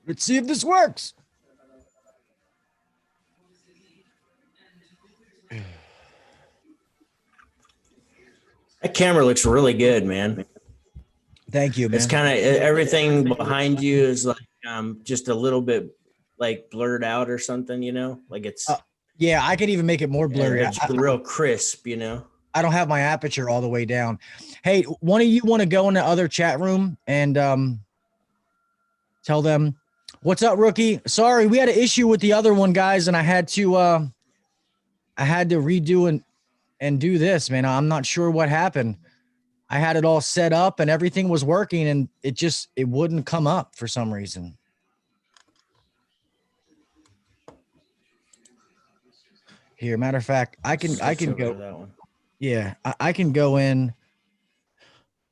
Let's see if this works. That camera looks really good, man. Thank you, man. It's kind of everything behind you is like just a little bit like blurred out or something, you know, like it's yeah, I could even make it more blurry. It's real crisp, you know. I don't have my aperture all the way down. Hey, one of you want to go in the other chat room and tell them what's up, rookie? Sorry, we had an issue with the other one, guys, and I had to redo and do this, man. I'm not sure what happened. I had it all set up and everything was working, and it wouldn't come up for some reason. Here, matter of fact, I can go. That one. Yeah, I can go in.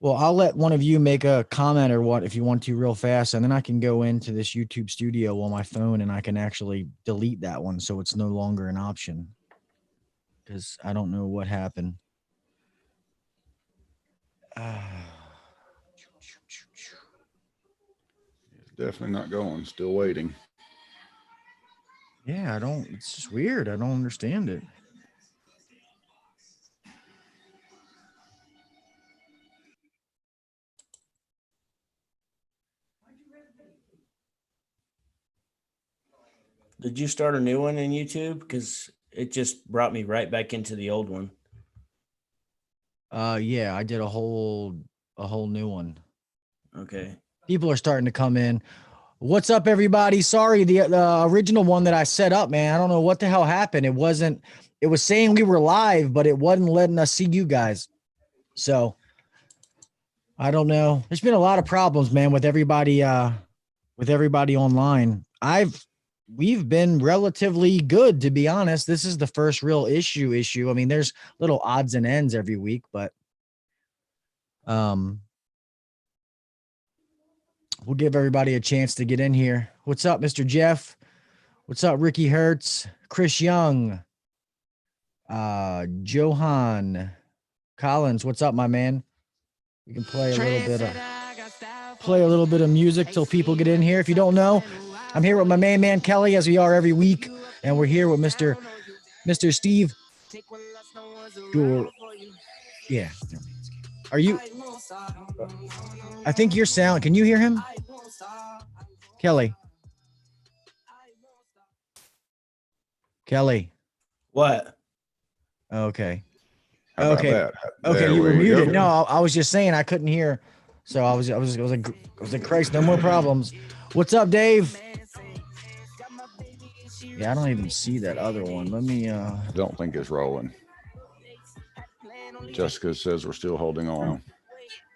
Well, I'll let one of you make a comment or what if you want to real fast, and then I can go into this YouTube studio on my phone and I can actually delete that one so it's no longer an option because I don't know what happened. Definitely not going. Still waiting. Yeah, it's just weird. I don't understand it. Did you start a new one in YouTube? Because it just brought me right back into the old one. Yeah, I did a whole new one. Okay. People are starting to come in. What's up, everybody? Sorry, the original one that I set up, man. I don't know what the hell happened. It was saying we were live, but it wasn't letting us see you guys. So I don't know. There's been a lot of problems, man, with everybody online. We've been relatively good, to be honest. This is the first real issue. I mean, there's little odds and ends every week, but we'll give everybody a chance to get in here. What's up, Mr. Jeff? What's up, Ricky Hertz, Chris Young, Johan Collins? What's up, my man? We can play a little bit of music till people get in here. If you don't know, I'm here with my main man Kelly, as we are every week, and we're here with Mr. Steve. Yeah. Are you? I think your sound. Can you hear him, Kelly? Kelly. What? Okay. How about that? Okay, you were muted. No, I was just saying I couldn't hear. So I was like, Christ, no more problems. What's up, Dave? Yeah, I don't even see that other one. Let me I don't think it's rolling. Jessica says we're still holding on.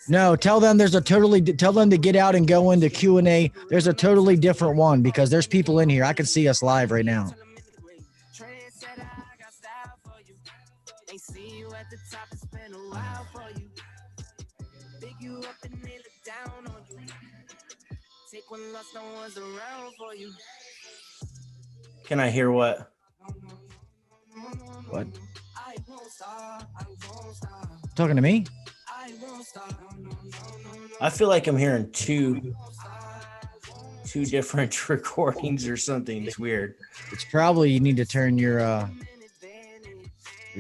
No, tell them tell them to get out and go into Q&A. There's a totally different one because there's people in here. I can see us live right now. Can I hear what? What? Talking to me? I feel like I'm hearing two different recordings or something. It's weird. It's probably you need to turn your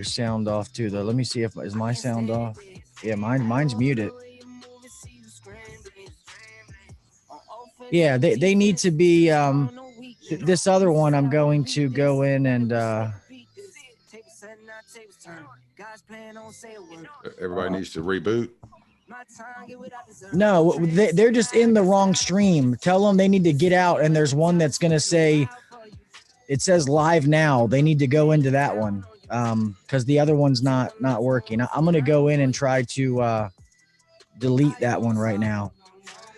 sound off too, though. Let me see is my sound off. Yeah, mine's muted. Yeah, they need to be this other one. I'm going to go in and Everybody needs to reboot. No, they're just in the wrong stream. Tell them they need to get out, and there's one that's going to say, it says live now. They need to go into that one because the other one's not working. I'm going to go in and try to delete that one right now.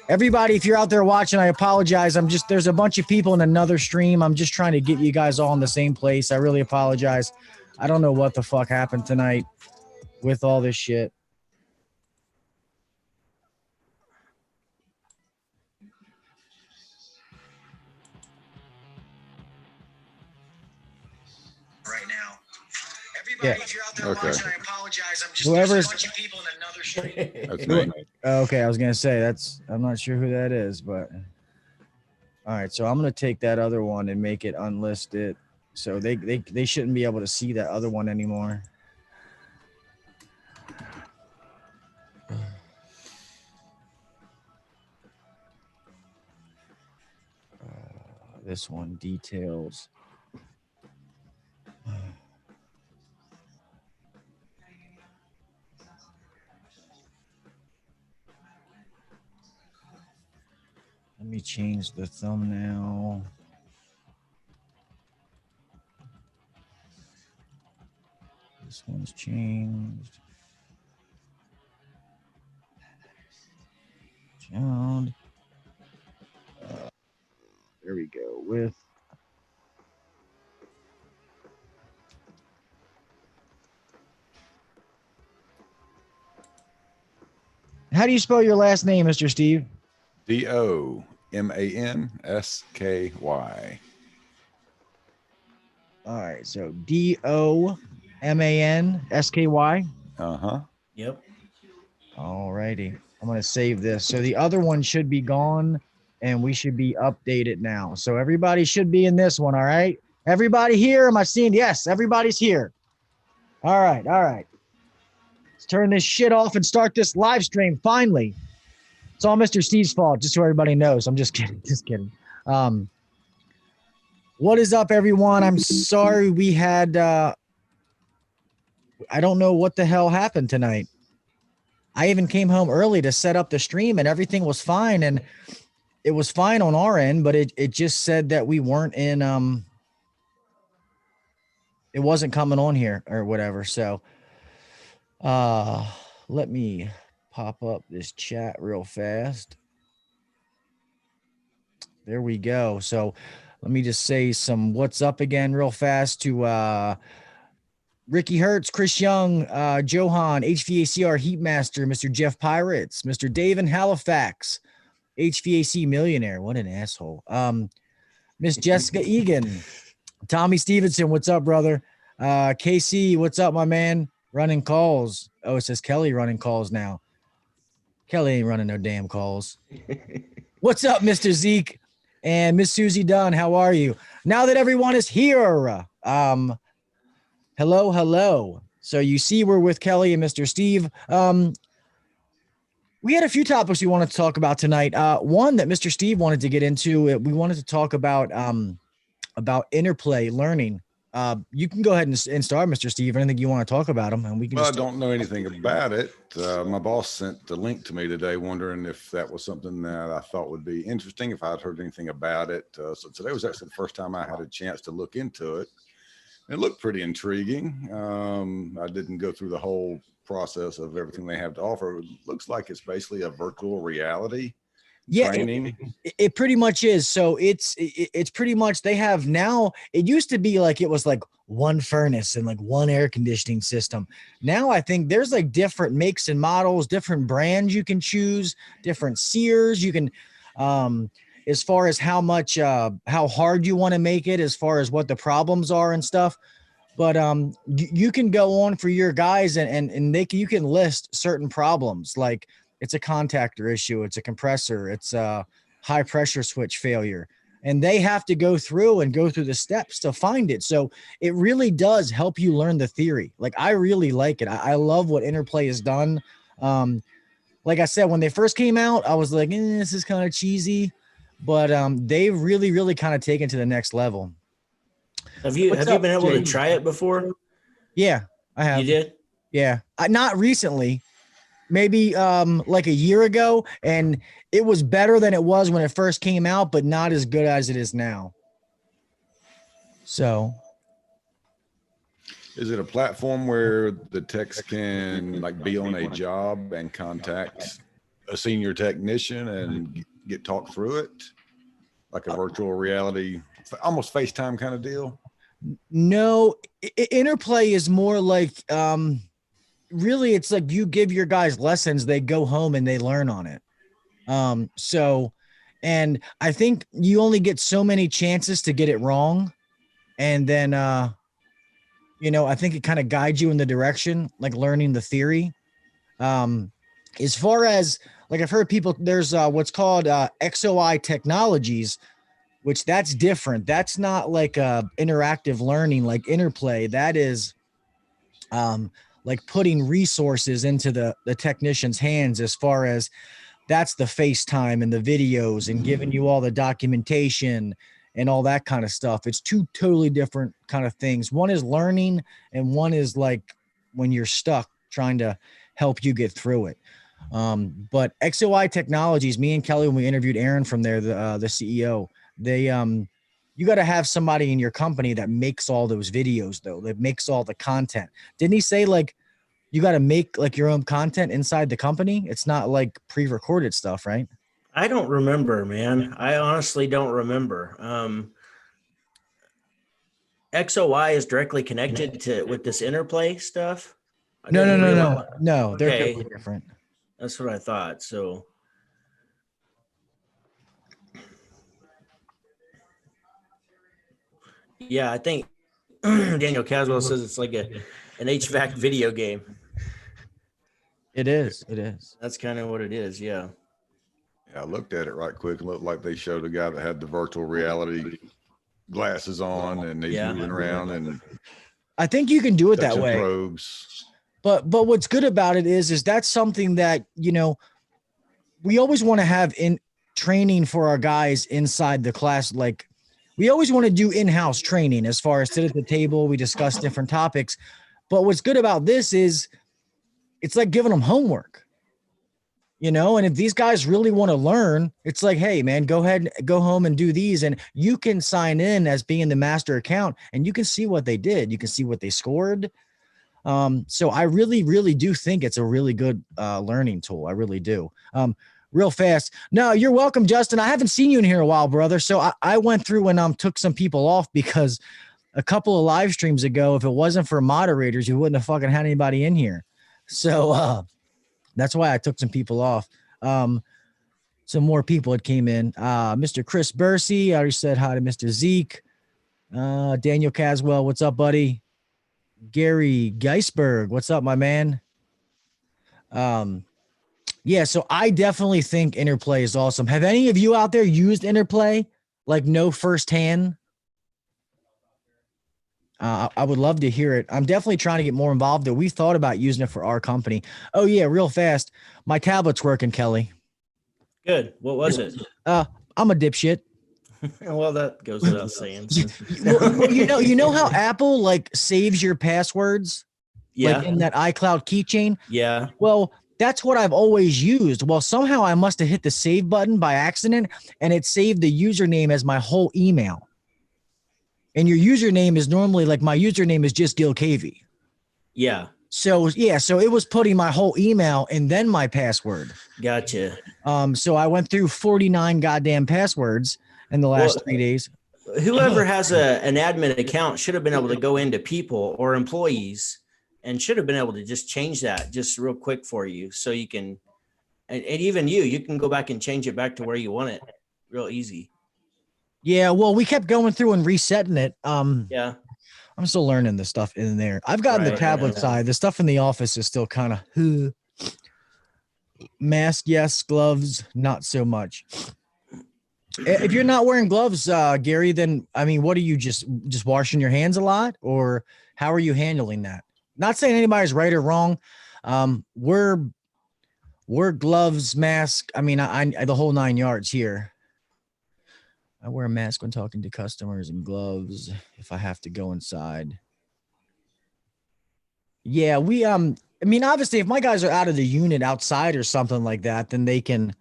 Everybody, if you're out there watching, I apologize. There's a bunch of people in another stream. I'm just trying to get you guys all in the same place. I really apologize. I don't know what the fuck happened tonight with all this shit. Yeah. If you're out there Okay. watching, I apologize. I'm just Whoever's- there's a bunch of people in another stream. That's me. Okay, I was gonna say I'm not sure who that is, but all right. So I'm gonna take that other one and make it unlisted, so they shouldn't be able to see that other one anymore. This one details. Let me change the thumbnail. This one's changed. Child. There we go. With how do you spell your last name, Mr. Steve? Domansky. All right, so Domansky. Uh-huh. Yep. All righty. I'm going to save this. So the other one should be gone and we should be updated now. So everybody should be in this one. All right. Everybody here? Am I seeing? Yes, everybody's here. All right. All right. Let's turn this shit off and start this live stream. Finally. It's all Mr. Steve's fault, just so everybody knows. I'm just kidding. Just kidding. What is up, everyone? I'm sorry we had, I don't know what the hell happened tonight. I even came home early to set up the stream and everything was fine. And it was fine on our end, but it just said that we weren't in, it wasn't coming on here or whatever. So, let me pop up this chat real fast. There we go. So let me just say some what's up again real fast to, Ricky Hertz, Chris Young, Johan, HVACR Heatmaster, Mr. Jeff Pirates, Mr. Dave in Halifax, HVAC Millionaire. What an asshole. Miss Jessica Egan, Tommy Stevenson. What's up, brother? KC, what's up, my man? Running calls. Oh, it says Kelly running calls now. Kelly ain't running no damn calls. What's up, Mr. Zeke? And Miss Susie Dunn, how are you? Now that everyone is here, hello. So you see we're with Kelly and Mr. Steve. We had a few topics we wanted to talk about tonight. One that Mr. Steve wanted to get into, we wanted to talk about interplay learning. You can go ahead and start, Mr. Steve. Anything you want to talk about them, and we can. Well, I just don't know anything about it. My boss sent the link to me today, wondering if that was something that I thought would be interesting, if I'd heard anything about it. So today was actually the first time I had a chance to look into it. It looked pretty intriguing. I didn't go through the whole process of everything they have to offer. It looks like it's basically a virtual reality training. It pretty much is. So it's pretty much, they have now, it used to be like, it was like one furnace and like one air conditioning system. Now I think there's like different makes and models, different brands you can choose, different sears. You can, as far as how much, how hard you want to make it, as far as what the problems are and stuff. But you can go on for your guys and you can list certain problems, like it's a contactor issue, it's a compressor, it's a high pressure switch failure, and they have to go through the steps to find it. So it really does help you learn the theory. Like, I really like it. I love what Interplay has done. Like I said, when they first came out, I was like, this is kind of cheesy, but they really kind of taken to the next level. Have you been able to try it before? Yeah, I have. You did? Yeah, not recently. Maybe like a year ago, and it was better than it was when it first came out, but not as good as it is now. So, Is it a platform where the techs can like be on a job and contact a senior technician and get talked through it, like a virtual reality, almost FaceTime kind of deal? No, Interplay is more like really, it's like you give your guys lessons, they go home and they learn on it. So, and I think you only get so many chances to get it wrong. And then You know, I think it kind of guides you in the direction, like learning the theory. As far as like I've heard people, there's what's called XOI technologies, which that's different. That's not like interactive learning like Interplay. That is like putting resources into the technician's hands, as far as that's the FaceTime and the videos and giving you all the documentation and all that kind of stuff. It's two totally different kind of things. One is learning and one is like when you're stuck trying to help you get through it. But XOI Technologies, me and Kelly, when we interviewed Aaron from there, the CEO, they you got to have somebody in your company that makes all those videos, though, that makes all the content. Didn't he say like you got to make like your own content inside the company? It's not like pre-recorded stuff, right? I don't remember, man. I honestly don't remember. XOI is directly connected to with this Interplay stuff. I No, didn't no, no, realize- no, no. They're Okay. totally different. That's what I thought. So yeah, I think Daniel Caswell says it's like an HVAC video game. It is. It is. That's kind of what it is. Yeah. Yeah, I looked at it right quick. It looked like they showed a guy that had the virtual reality glasses on and he's Yeah. moving around and I think you can do it that touching way. probes. But what's good about it is that's something that, you know, we always want to have in training for our guys inside the class. Like we always want to do in-house training as far as sit at the table, we discuss different topics. But what's good about this is it's like giving them homework, you know, and if these guys really want to learn, it's like, hey man, go ahead, go home and do these. And you can sign in as being the master account and you can see what they did. You can see what they scored. So I really, really do think it's a really good learning tool. I really do. Real fast. No, you're welcome, Justin. I haven't seen you in here a while, brother. So I went through and took some people off because a couple of live streams ago, if it wasn't for moderators, you wouldn't have fucking had anybody in here. So that's why I took some people off. Some more people had came in. Mr. Chris Bursey, I already said hi to Mr. Zeke. Daniel Caswell, what's up, buddy? Gary Geisberg, what's up, my man? Yeah, so I definitely think Interplay is awesome. Have any of you out there used Interplay? Like no firsthand? I would love to hear it. I'm definitely trying to get more involved. Though we thought about using it for our company. Oh yeah, real fast. My tablet's working, Kelly. Good. What was it? I'm a dipshit. Well, that goes without saying. Well, you know how Apple like saves your passwords, Yeah. like in that iCloud keychain. Yeah. Well, that's what I've always used. Well, somehow I must have hit the save button by accident, and it saved the username as my whole email. And your username is normally like my username is just Gil Cavey. Yeah. So yeah, so it was putting my whole email and then my password. Gotcha. So I went through 49 goddamn passwords in the last 3 days. Whoever has an admin account should have been able to go into people or employees and should have been able to just change that just real quick for you. So you can, and even you can go back and change it back to where you want it real easy. Yeah, well, we kept going through and resetting it. Yeah. I'm still learning the stuff in there. I've gotten the Right, tablet yeah. side. The stuff in the office is still kind of mask, yes, gloves, not so much. If you're not wearing gloves, Gary, then I mean, what are you just washing your hands a lot, or how are you handling that? Not saying anybody's right or wrong. We're gloves, mask. I mean, I the whole 9 yards here. I wear a mask when talking to customers and gloves if I have to go inside. Yeah, I mean, obviously if my guys are out of the unit outside or something like that, then they can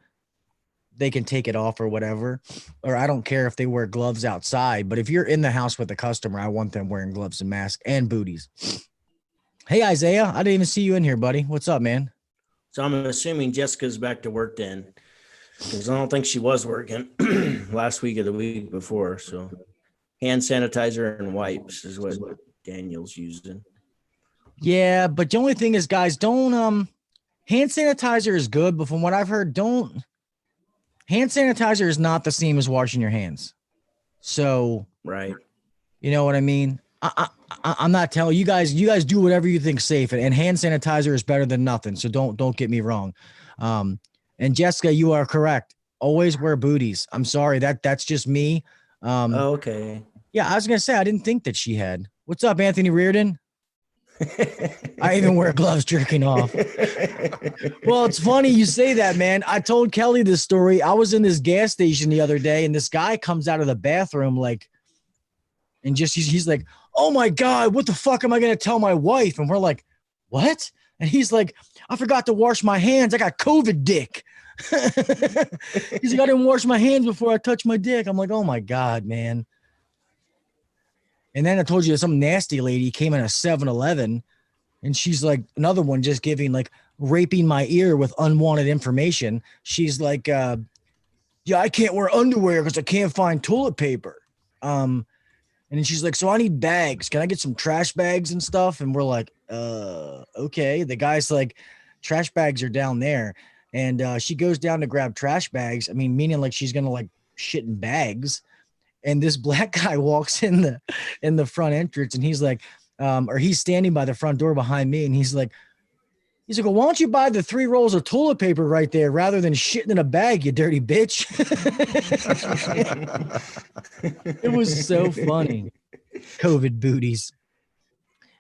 take it off or whatever. Or I don't care if they wear gloves outside, but if you're in the house with a customer, I want them wearing gloves and mask and booties. Hey, Isaiah, I didn't even see you in here, buddy. What's up, man? So I'm assuming Jessica's back to work then, because I don't think she was working last week or the week before. So hand sanitizer and wipes is what Daniel's using. Yeah, but the only thing is, guys, don't hand sanitizer is good, but from what I've heard, hand sanitizer is not the same as washing your hands. So, Right. you know what I mean? I'm not telling you guys. You guys do whatever you think safe, and hand sanitizer is better than nothing. So don't get me wrong. And Jessica, you are correct. Always wear booties. I'm sorry that's just me. Oh, okay. Yeah, I was gonna say I didn't think that she had. What's up, Anthony Reardon? I even wear gloves jerking off. Well, it's funny you say that, man. I told Kelly this story. I was in this gas station the other day, and this guy comes out of the bathroom like, and just he's like, "Oh my God, what the fuck am I gonna tell my wife?" And we're like, "What?" And he's like, "I forgot to wash my hands. I got COVID dick." He's like, "I didn't wash my hands before I touched my dick." I'm like, "Oh my God, man." And then I told you some nasty lady came in a 7-Eleven, and she's like, another one just giving like raping my ear with unwanted information. She's like, yeah, I can't wear underwear because I can't find toilet paper. And then she's like, so I need bags. Can I get some trash bags and stuff? And we're like, okay. The guy's like, trash bags are down there. And she goes down to grab trash bags. I mean, meaning like she's gonna like shit in bags. And this black guy walks in the front entrance, and he's like, or he's standing by the front door behind me, and he's like, well, why don't you buy the 3 rolls of toilet paper right there rather than shitting in a bag, you dirty bitch? It was so funny. COVID booties.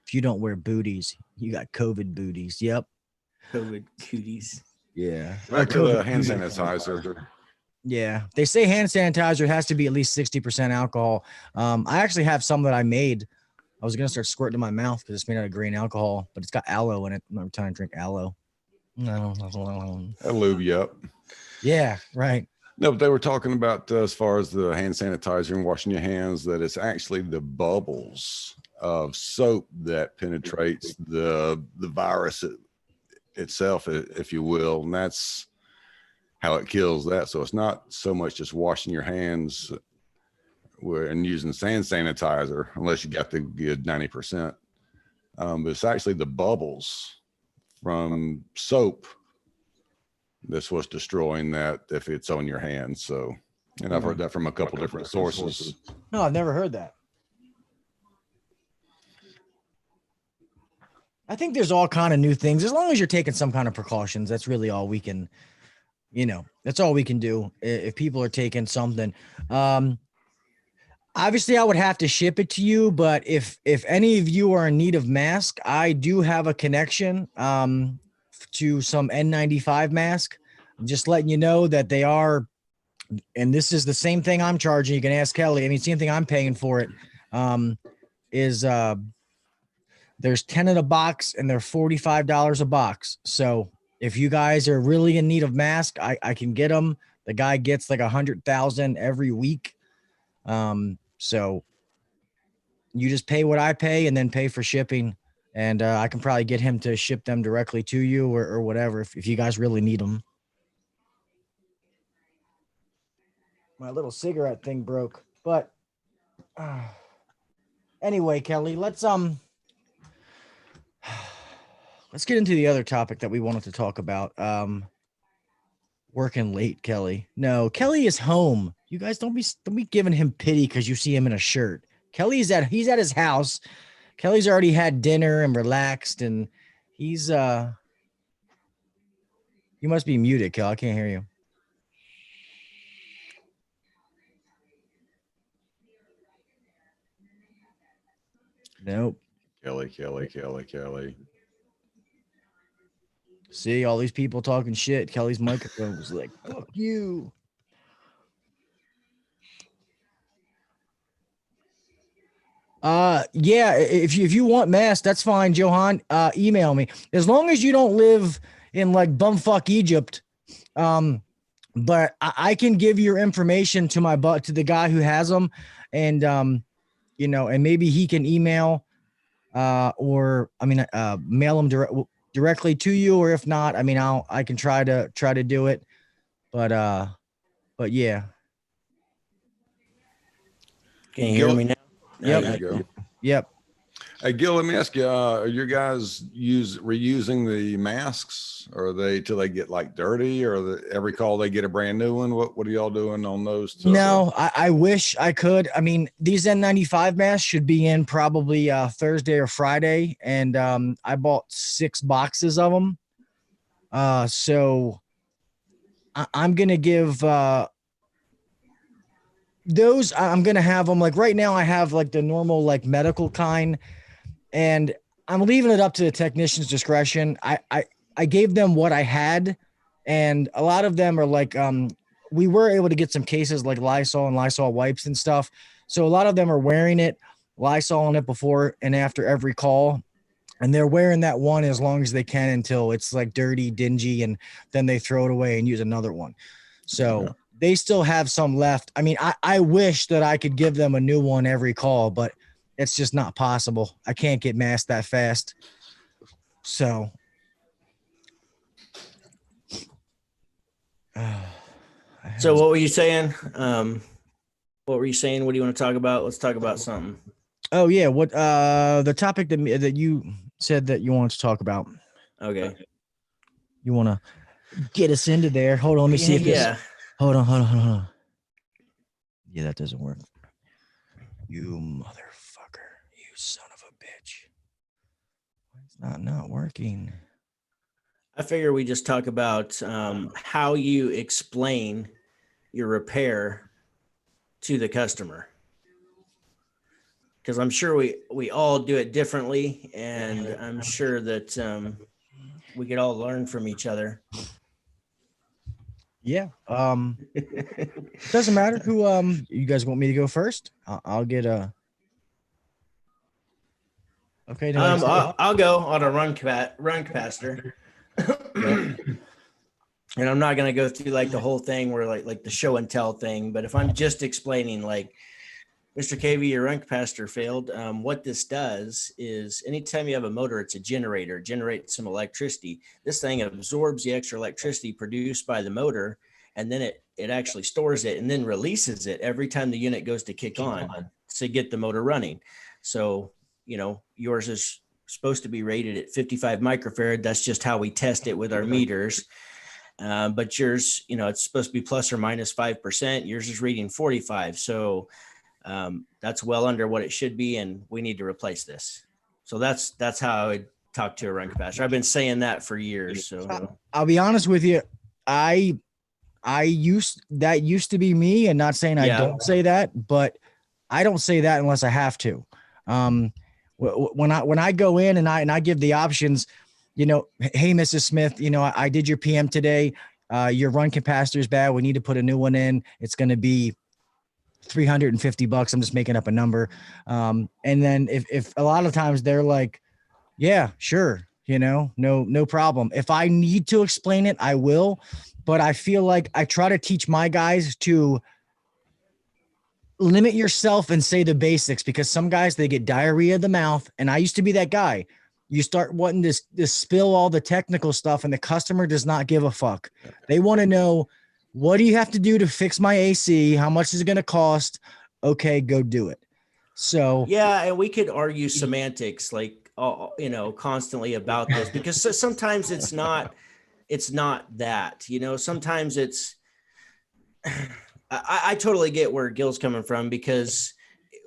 If you don't wear booties, you got COVID booties. Yep. COVID cooties. Yeah. Back to the hand sanitizer. Yeah. They say hand sanitizer has to be at least 60% alcohol. I actually have some that I made. I was going to start squirting in my mouth because it's made out of green alcohol, but it's got aloe in it. I'm trying to drink aloe. No. That'll lube you up. Yeah, right. No, but they were talking about as far as the hand sanitizer and washing your hands, that it's actually the bubbles of soap that penetrates the virus itself, if you will. And that's how it kills that. So it's not so much just washing your hands and using hand sanitizer, unless you got the good 90%. But it's actually the bubbles from soap that's what's destroying that if it's on your hands. So, and I've heard that from a couple different sources. No, I've never heard that. I think there's all kind of new things. As long as you're taking some kind of precautions, that's really all we can, that's all we can do if people are taking something. Obviously, I would have to ship it to you, but if any of you are in need of mask, I do have a connection to some N95 mask. I'm just letting you know that they are, and this is the same thing I'm charging. You can ask Kelly. I mean, same thing I'm paying for it. There's 10 in a box and they're $45 a box. So if you guys are really in need of mask, I can get them. The guy gets like 100,000 every week. So you just pay what I pay and then pay for shipping. And I can probably get him to ship them directly to you or whatever if you guys really need them. My little cigarette thing broke. But anyway, Kelly, let's get into the other topic that we wanted to talk about. Working late, Kelly. No, Kelly is home. You guys don't be giving him pity because you see him in a shirt. He's at his house. Kelly's already had dinner and relaxed, and he's you must be muted, Kelly. I can't hear you. Nope. Kelly. See all these people talking shit. Kelly's microphone was like, fuck you. Yeah, if you want masks, that's fine, Johan. Email me. As long as you don't live in like bumfuck Egypt. But I can give your information to to the guy who has them, and and maybe he can email or mail them directly to you, or if not, I can try to do it. But yeah. Can you hear me now? Yep. There you go. Yep. Hey, Gil, let me ask you, are you guys reusing the masks? Or are they till they get like dirty, or every call they get a brand new one? What are y'all doing on those? No, I wish I could. I mean, these N95 masks should be in probably Thursday or Friday. And I bought 6 boxes of them. So I'm going to give those, I'm going to have them like right now. I have like the normal, like medical kind, and I'm leaving it up to the technician's discretion. I gave them what I had, and a lot of them are like, we were able to get some cases like Lysol and Lysol wipes and stuff. So a lot of them are wearing it, Lysol on it before and after every call. And they're wearing that one as long as they can until it's like dirty, dingy, and then they throw it away and use another one. So they still have some left. I mean, I wish that I could give them a new one every call, but it's just not possible. I can't get masks that fast. So So what were you saying? What were you saying? What do you want to talk about? Let's talk about something. Oh yeah, what the topic that you said that you wanted to talk about. Okay. You want to get us into there? Hold on, let me see if Yeah. Hold on. Yeah, that doesn't work. You motherfucker, you son of a bitch. It's not working. I figure we just talk about how you explain your repair to the customer. Because I'm sure we all do it differently, and I'm sure that we could all learn from each other. Yeah. Doesn't matter who. You guys want me to go first? I'll get a. Okay. I'll go on a run capacitor. And I'm not gonna go through like the whole thing where like the show and tell thing, but if I'm just explaining like, Mr. KV, your run capacitor failed. What this does is anytime you have a motor, it's a generator, generates some electricity. This thing absorbs the extra electricity produced by the motor, and then it actually stores it and then releases it every time the unit goes to kick on to get the motor running. So, yours is supposed to be rated at 55 microfarad. That's just how we test it with our meters. But yours, it's supposed to be plus or minus 5%. Yours is reading 45. So that's well under what it should be, and we need to replace this. So that's how I would talk to a run capacitor. I've been saying that for years. So I'll be honest with you. I used to be me, and not saying I don't say that, but I don't say that unless I have to. When I go in and I give the options, hey, Mrs. Smith, I did your PM today. Your run capacitor is bad. We need to put a new one in. It's going to be $350. I'm just making up a number. And then if a lot of times they're like, yeah, sure. No problem. If I need to explain it, I will, but I feel like I try to teach my guys to limit yourself and say the basics, because some guys, they get diarrhea of the mouth. And I used to be that guy. You start wanting to spill all the technical stuff, and the customer does not give a fuck. They want to know, what do you have to do to fix my AC? How much is it going to cost? Okay, go do it. So yeah, and we could argue semantics like constantly about this, because sometimes it's not that, sometimes it's I totally get where Gil's coming from, because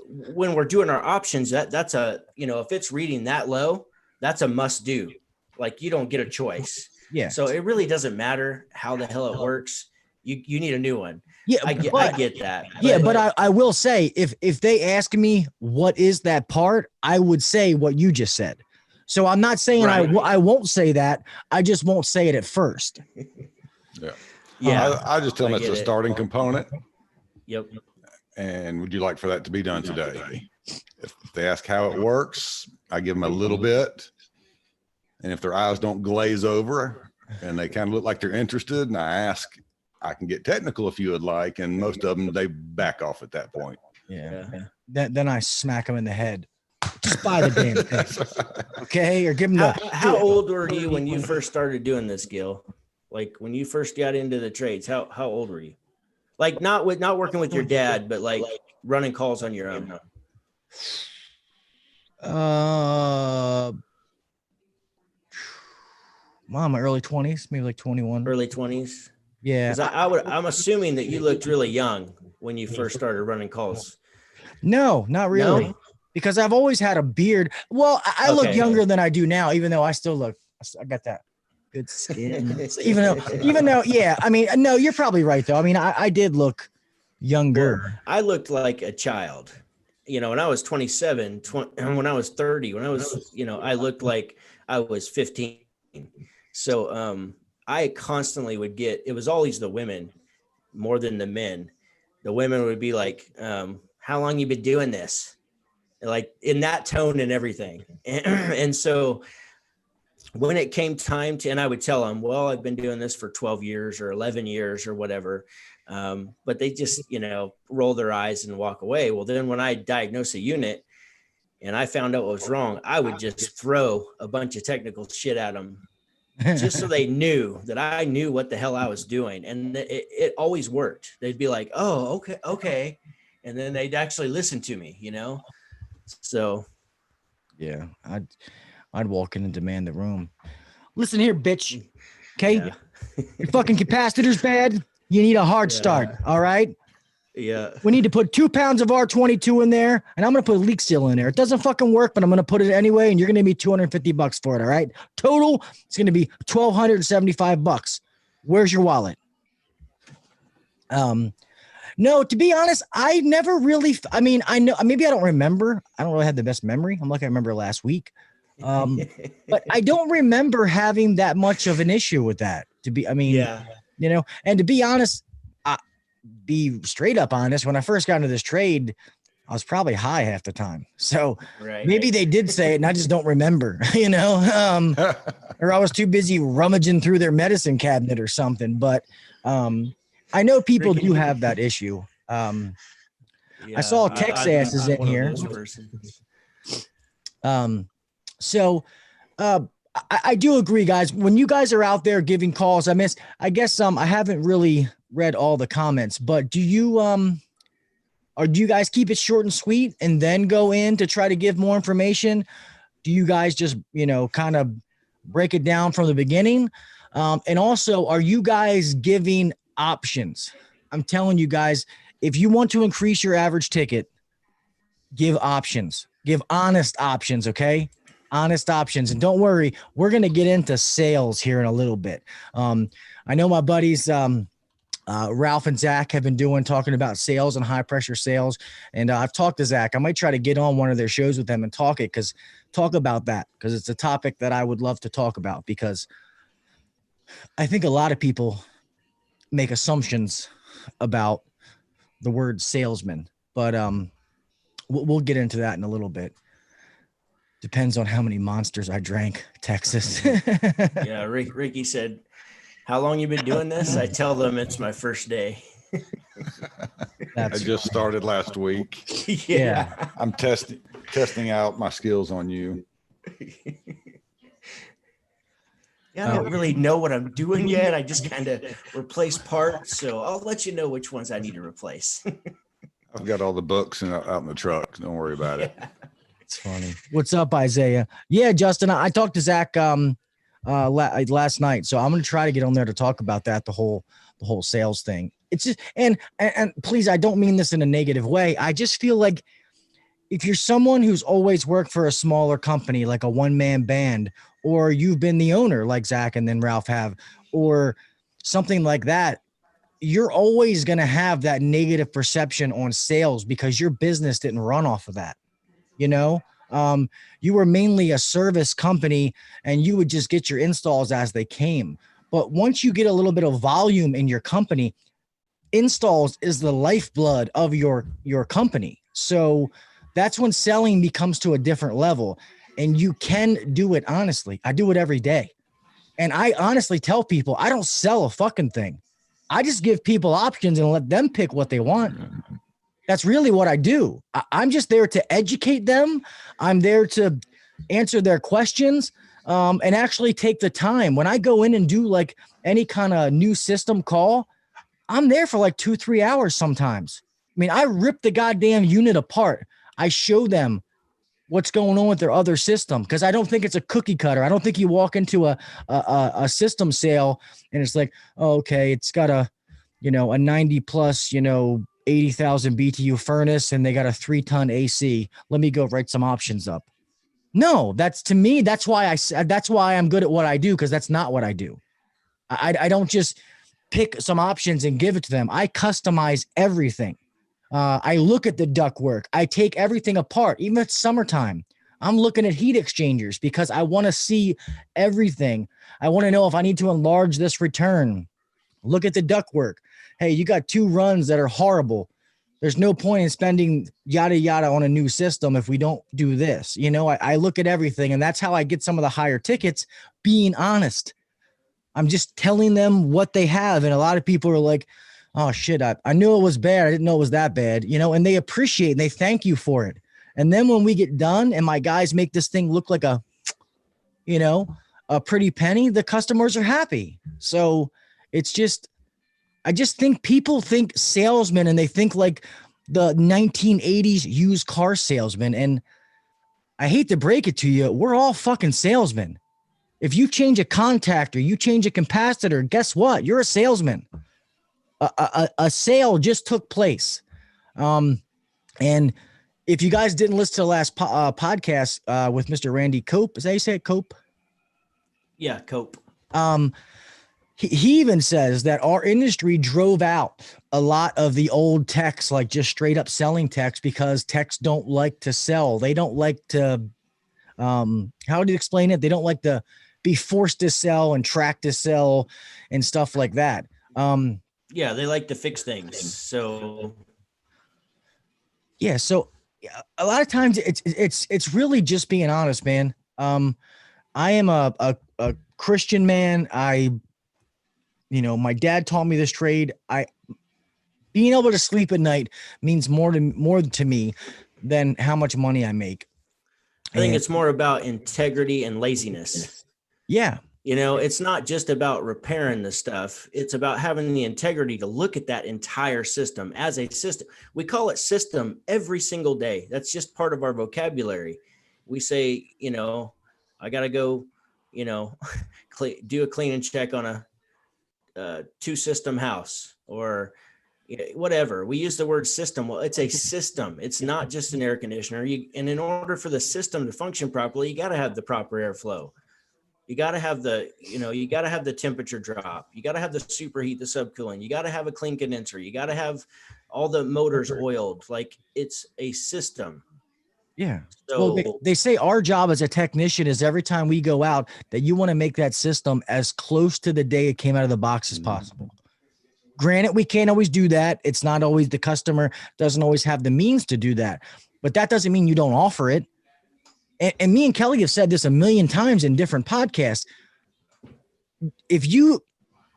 when we're doing our options, that's a, if it's reading that low, that's a must do. Like, you don't get a choice. Yeah. So it really doesn't matter how the hell it works. You need a new one. Yeah, I get that. Yeah, but I will say, if they ask me what is that part, I would say what you just said. So I'm not saying I won't say that. I just won't say it at first. Yeah. I just tell them it's a starting component. Yep. And would you like for that to be done today? If they ask how it works, I give them a little bit. And if their eyes don't glaze over and they kind of look like they're interested, and I ask, I can get technical if you would like. And most of them, they back off at that point. Yeah. Then I smack them in the head. Just buy the damn thing. Okay. Or give them how old were you when you first started doing this, Gil? Like, when you first got into the trades, how old were you? Like, not working with your dad, but like running calls on your own. My early 20s, maybe like 21. Early 20s? Yeah. Because I'm assuming that you looked really young when you first started running calls. No, not really. No? Because I've always had a beard. Well, I look Okay. younger than I do now, even though I still look, I got that good skin. So even though, yeah, I mean, no, you're probably right though. I mean, I did look younger. Well, I looked like a child, when I was 27, when I was 30, when I was, I looked like I was 15. So, I constantly would get, it was always the women more than the men. The women would be like, how long you been doing this? Like in that tone and everything. And so when it came time to, and I would tell them, well, I've been doing this for 12 years or 11 years or whatever. But they just, roll their eyes and walk away. Well, then when I diagnosed a unit and I found out what was wrong, I would just throw a bunch of technical shit at them just so they knew that I knew what the hell I was doing. And it always worked. They'd be like, oh, okay. And then they'd actually listen to me, So. Yeah, I'd walk in and demand the room. Listen here, bitch. Okay. Yeah. Your fucking capacitor's bad. You need a hard start. All right. Yeah. We need to put 2 pounds of R22 in there, and I'm going to put leak seal in there. It doesn't fucking work, but I'm going to put it anyway, and you're going to be $250 for it. All right. Total, it's going to be $1,275. Where's your wallet? No, to be honest, I never really, I know, maybe I don't remember. I don't really have the best memory. I'm like, I remember last week. But I don't remember having that much of an issue with that and to be honest, be straight up honest, when I first got into this trade, I was probably high half the time. So maybe they did say it and I just don't remember, or I was too busy rummaging through their medicine cabinet or something. But I know people do have that issue. I saw Texas is in here. I do agree, guys. When you guys are out there giving calls, I guess I haven't really read all the comments, but do you guys keep it short and sweet and then go in to try to give more information? Do you guys just, kind of break it down from the beginning? And also, are you guys giving options? I'm telling you guys, if you want to increase your average ticket, give options, give honest options. Okay. Honest options. And don't worry, we're going to get into sales here in a little bit. I know my buddies, Ralph and Zach have been talking about sales and high pressure sales. And I've talked to Zach. I might try to get on one of their shows with them and talk about that. Cause it's a topic that I would love to talk about, because I think a lot of people make assumptions about the word salesman, but we'll get into that in a little bit. Depends on how many monsters I drank, Texas. Yeah, Ricky said, how long you been doing this? I tell them it's my first day. I just started last week. Yeah. I'm testing out my skills on you. Yeah, I don't really know what I'm doing yet. I just kind of replace parts. So I'll let you know which ones I need to replace. I've got all the books out in the truck. Don't worry about it. It's funny. What's up, Isaiah? Yeah, Justin, I talked to Zach last night, so I'm going to try to get on there to talk about that, the whole sales thing. It's just, and please, I don't mean this in a negative way. I just feel like if you're someone who's always worked for a smaller company, like a one-man band, or you've been the owner like Zach and then Ralph have, or something like that, you're always going to have that negative perception on sales because your business didn't run off of that. You were mainly a service company and you would just get your installs as they came. But once you get a little bit of volume in your company, installs is the lifeblood of your company. So that's when selling becomes to a different level, and you can do it honestly. I do it every day. And I honestly tell people, I don't sell a fucking thing. I just give people options and let them pick what they want. That's really what I do. I'm just there to educate them. I'm there to answer their questions, and actually take the time. When I go in and do like any kind of new system call, I'm there for like 2-3 hours sometimes. I mean, I rip the goddamn unit apart. I show them what's going on with their other system. Cause I don't think it's a cookie cutter. I don't think you walk into a system sale and it's like, oh, okay, it's got a 90 plus, 80,000 BTU furnace and they got a 3-ton AC. Let me go write some options up. No, that's to me. That's why I'm good at what I do. Cause that's not what I do. I don't just pick some options and give it to them. I customize everything. I look at the ductwork. I take everything apart. Even if it's summertime, I'm looking at heat exchangers because I want to see everything. I want to know if I need to enlarge this return. Look at the ductwork. Hey, you got 2 runs that are horrible. There's no point in spending yada, yada on a new system if we don't do this. I look at everything, and that's how I get some of the higher tickets, being honest. I'm just telling them what they have. And a lot of people are like, oh shit, I knew it was bad. I didn't know it was that bad, and they appreciate and they thank you for it. And then when we get done and my guys make this thing look like a pretty penny, the customers are happy. So it's just, I just think people think salesmen and they think like the 1980s used car salesman. And I hate to break it to you, we're all fucking salesmen. If you change a contactor, you change a capacitor, guess what? You're a salesman. A sale just took place. And if you guys didn't listen to the last podcast with Mr. Randy Cope, is that how you say it, Cope? Yeah, Cope. He even says that our industry drove out a lot of the old techs, like just straight up selling techs, because techs don't like to sell. They don't like to, how do you explain it? They don't like to be forced to sell and track to sell and stuff like that. Yeah, they like to fix things. So yeah, so a lot of times it's really just being honest, man. I am a Christian man. My dad taught me this trade. Being able to sleep at night means more to me than how much money I make. I think it's more about integrity and laziness. Yeah. It's not just about repairing the stuff. It's about having the integrity to look at that entire system as a system. We call it system every single day. That's just part of our vocabulary. We say, I got to go, do a clean and check on a 2-system house or whatever. We use the word system. Well, it's a system. It's not just an air conditioner. And in order for the system to function properly, you got to have the proper airflow. You got to have you got to have the temperature drop. You got to have the superheat, the subcooling. You got to have a clean condenser. You got to have all the motors oiled. Like, it's a system. Yeah. So, well, they say our job as a technician is every time we go out that you want to make that system as close to the day it came out of the box as possible. Granted, we can't always do that. It's not always, the customer doesn't always have the means to do that, but that doesn't mean you don't offer it. And me and Kelly have said this a million times in different podcasts. Even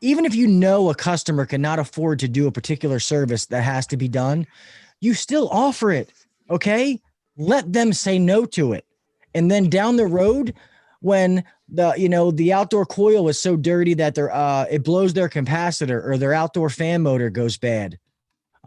if a customer cannot afford to do a particular service that has to be done, you still offer it. Okay. Let them say no to it. And then down the road, when the outdoor coil is so dirty that it blows their capacitor, or their outdoor fan motor goes bad.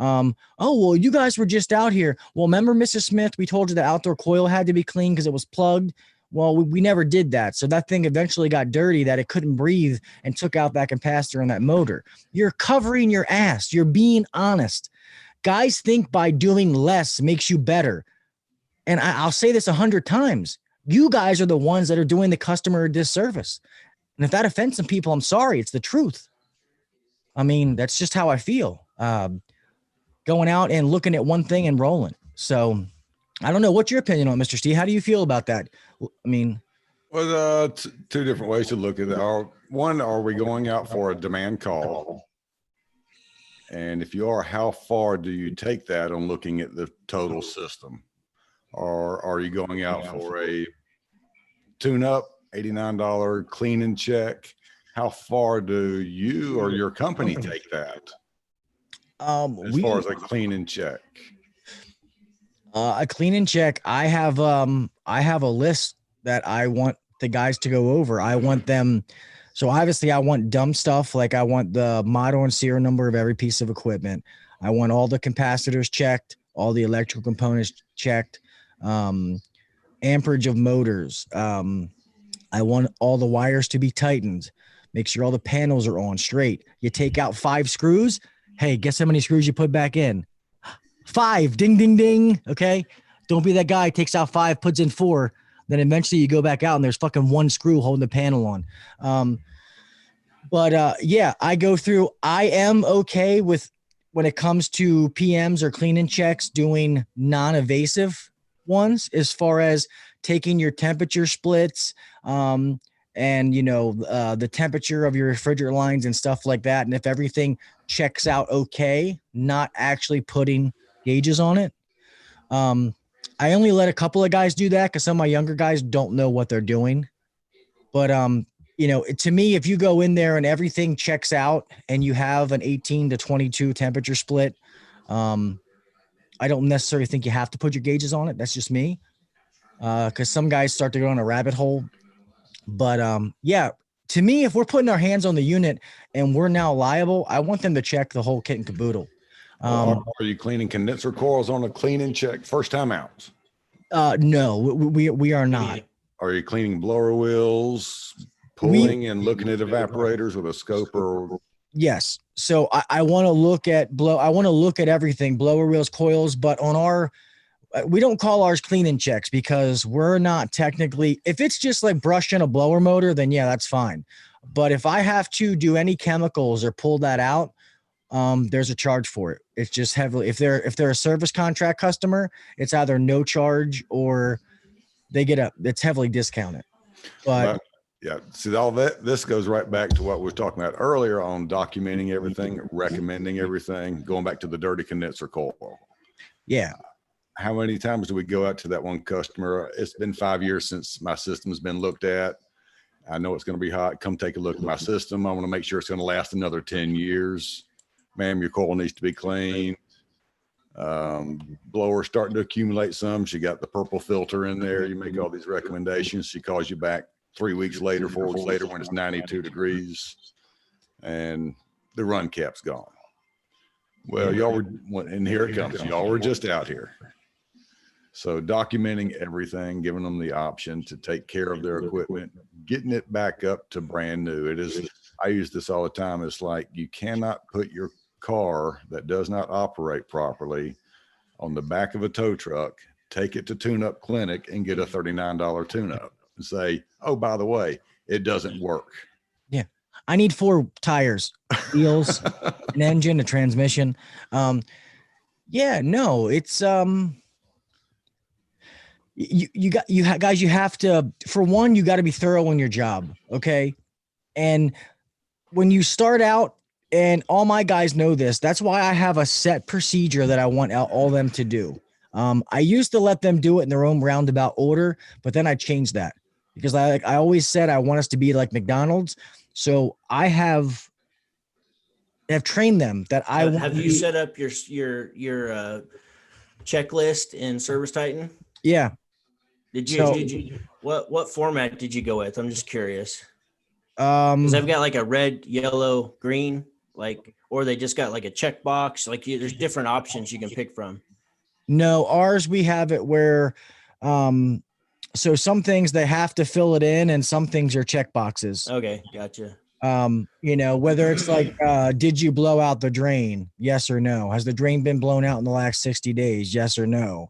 Oh, well, you guys were just out here. Well, remember, Mrs. Smith, we told you the outdoor coil had to be clean because it was plugged. Well, we never did that. So that thing eventually got dirty that it couldn't breathe and took out that capacitor and that motor. You're covering your ass. You're being honest. Guys think by doing less makes you better. And I'll say this 100 times. You guys are the ones that are doing the customer a disservice. And if that offends some people, I'm sorry. It's the truth. I mean, that's just how I feel. Going out and looking at one thing and rolling. So I don't know. What's your opinion on it, Mr. Steve? How do you feel about that? I mean, well, 2 different ways to look at it. One, are we going out for a demand call? And if you are, how far do you take that on looking at the total system? Or are you going out for a tune-up, $89 clean and check? How far do you or your company take that? As far as a clean and check? A clean and check. I have a list that I want the guys to go over. I want them. So obviously I want dumb stuff. Like, I want the model and serial number of every piece of equipment. I want all the capacitors checked, all the electrical components checked. amperage of motors. I want all the wires to be tightened. Make sure all the panels are on straight. You take out 5 screws. Hey, guess how many screws you put back in? 5. Ding, ding, ding. Okay. Don't be that guy who takes out 5, puts in 4. Then eventually you go back out and there's fucking 1 screw holding the panel on. Yeah, I go through. I am okay with when it comes to PMs or cleaning checks doing non-evasive ones as far as taking your temperature splits and the temperature of your refrigerant lines and stuff like that. And if everything checks out okay, not actually putting gauges on it. I only let a couple of guys do that because some of my younger guys don't know what they're doing. But to me, if you go in there and everything checks out and you have an 18 to 22 temperature split, I don't necessarily think you have to put your gauges on it. That's just me. Because some guys start to go on a rabbit hole. But yeah, to me, if we're putting our hands on the unit and we're now liable, I want them to check the whole kit and caboodle. Are you cleaning condenser coils on a cleaning check first time out? No, we are not. Are you cleaning blower wheels, pulling and looking at evaporators with a scope or? Yes. So I want to look at I want to look at everything, blower wheels, coils, but on we don't call ours cleaning checks because we're not technically, if it's just like brushing a blower motor, then yeah, that's fine. But if I have to do any chemicals or pull that out, there's a charge for it. It's just heavily, if they're a service contract customer, it's either no charge or it's heavily discounted. But yeah, see all that, this goes right back to what we were talking about earlier on documenting everything, recommending everything, going back to the dirty condenser coil. Yeah. How many times do we go out to that one customer? It's been 5 years since my system's been looked at. I know it's going to be hot. Come take a look at my system. I want to make sure it's going to last another 10 years. Ma'am, your coil needs to be clean. Blower starting to accumulate some. She got the purple filter in there. You make all these recommendations. She calls you back 3 weeks later, 4 weeks later when it's 92 degrees and the run cap's gone. Well, and here it comes. Y'all were just out here. So documenting everything, giving them the option to take care of their equipment, getting it back up to brand new. It is, I use this all the time. It's like you cannot put your car that does not operate properly on the back of a tow truck, take it to Tune Up Clinic and get a $39 tune up and say, oh, by the way, it doesn't work. Yeah. I need 4 tires, wheels, an engine, a transmission. Yeah, no, it's, guys, you have to, for one, you got to be thorough in your job. Okay. And when you start out, and all my guys know this, that's why I have a set procedure that I want all them to do. I used to let them do it in their own roundabout order, but then I changed that because I always said I want us to be like McDonald's. So I have trained them that I want. Have you set up your checklist in Service Titan? Yeah. Did you what format did you go with? I'm just curious. Because I've got like a red, yellow, green, or they just got like a checkbox. There's different options you can pick from. No, ours, we have it where, so some things they have to fill it in and some things are check boxes. Okay. Gotcha. Whether it's like, did you blow out the drain? Yes or no. Has the drain been blown out in the last 60 days? Yes or no.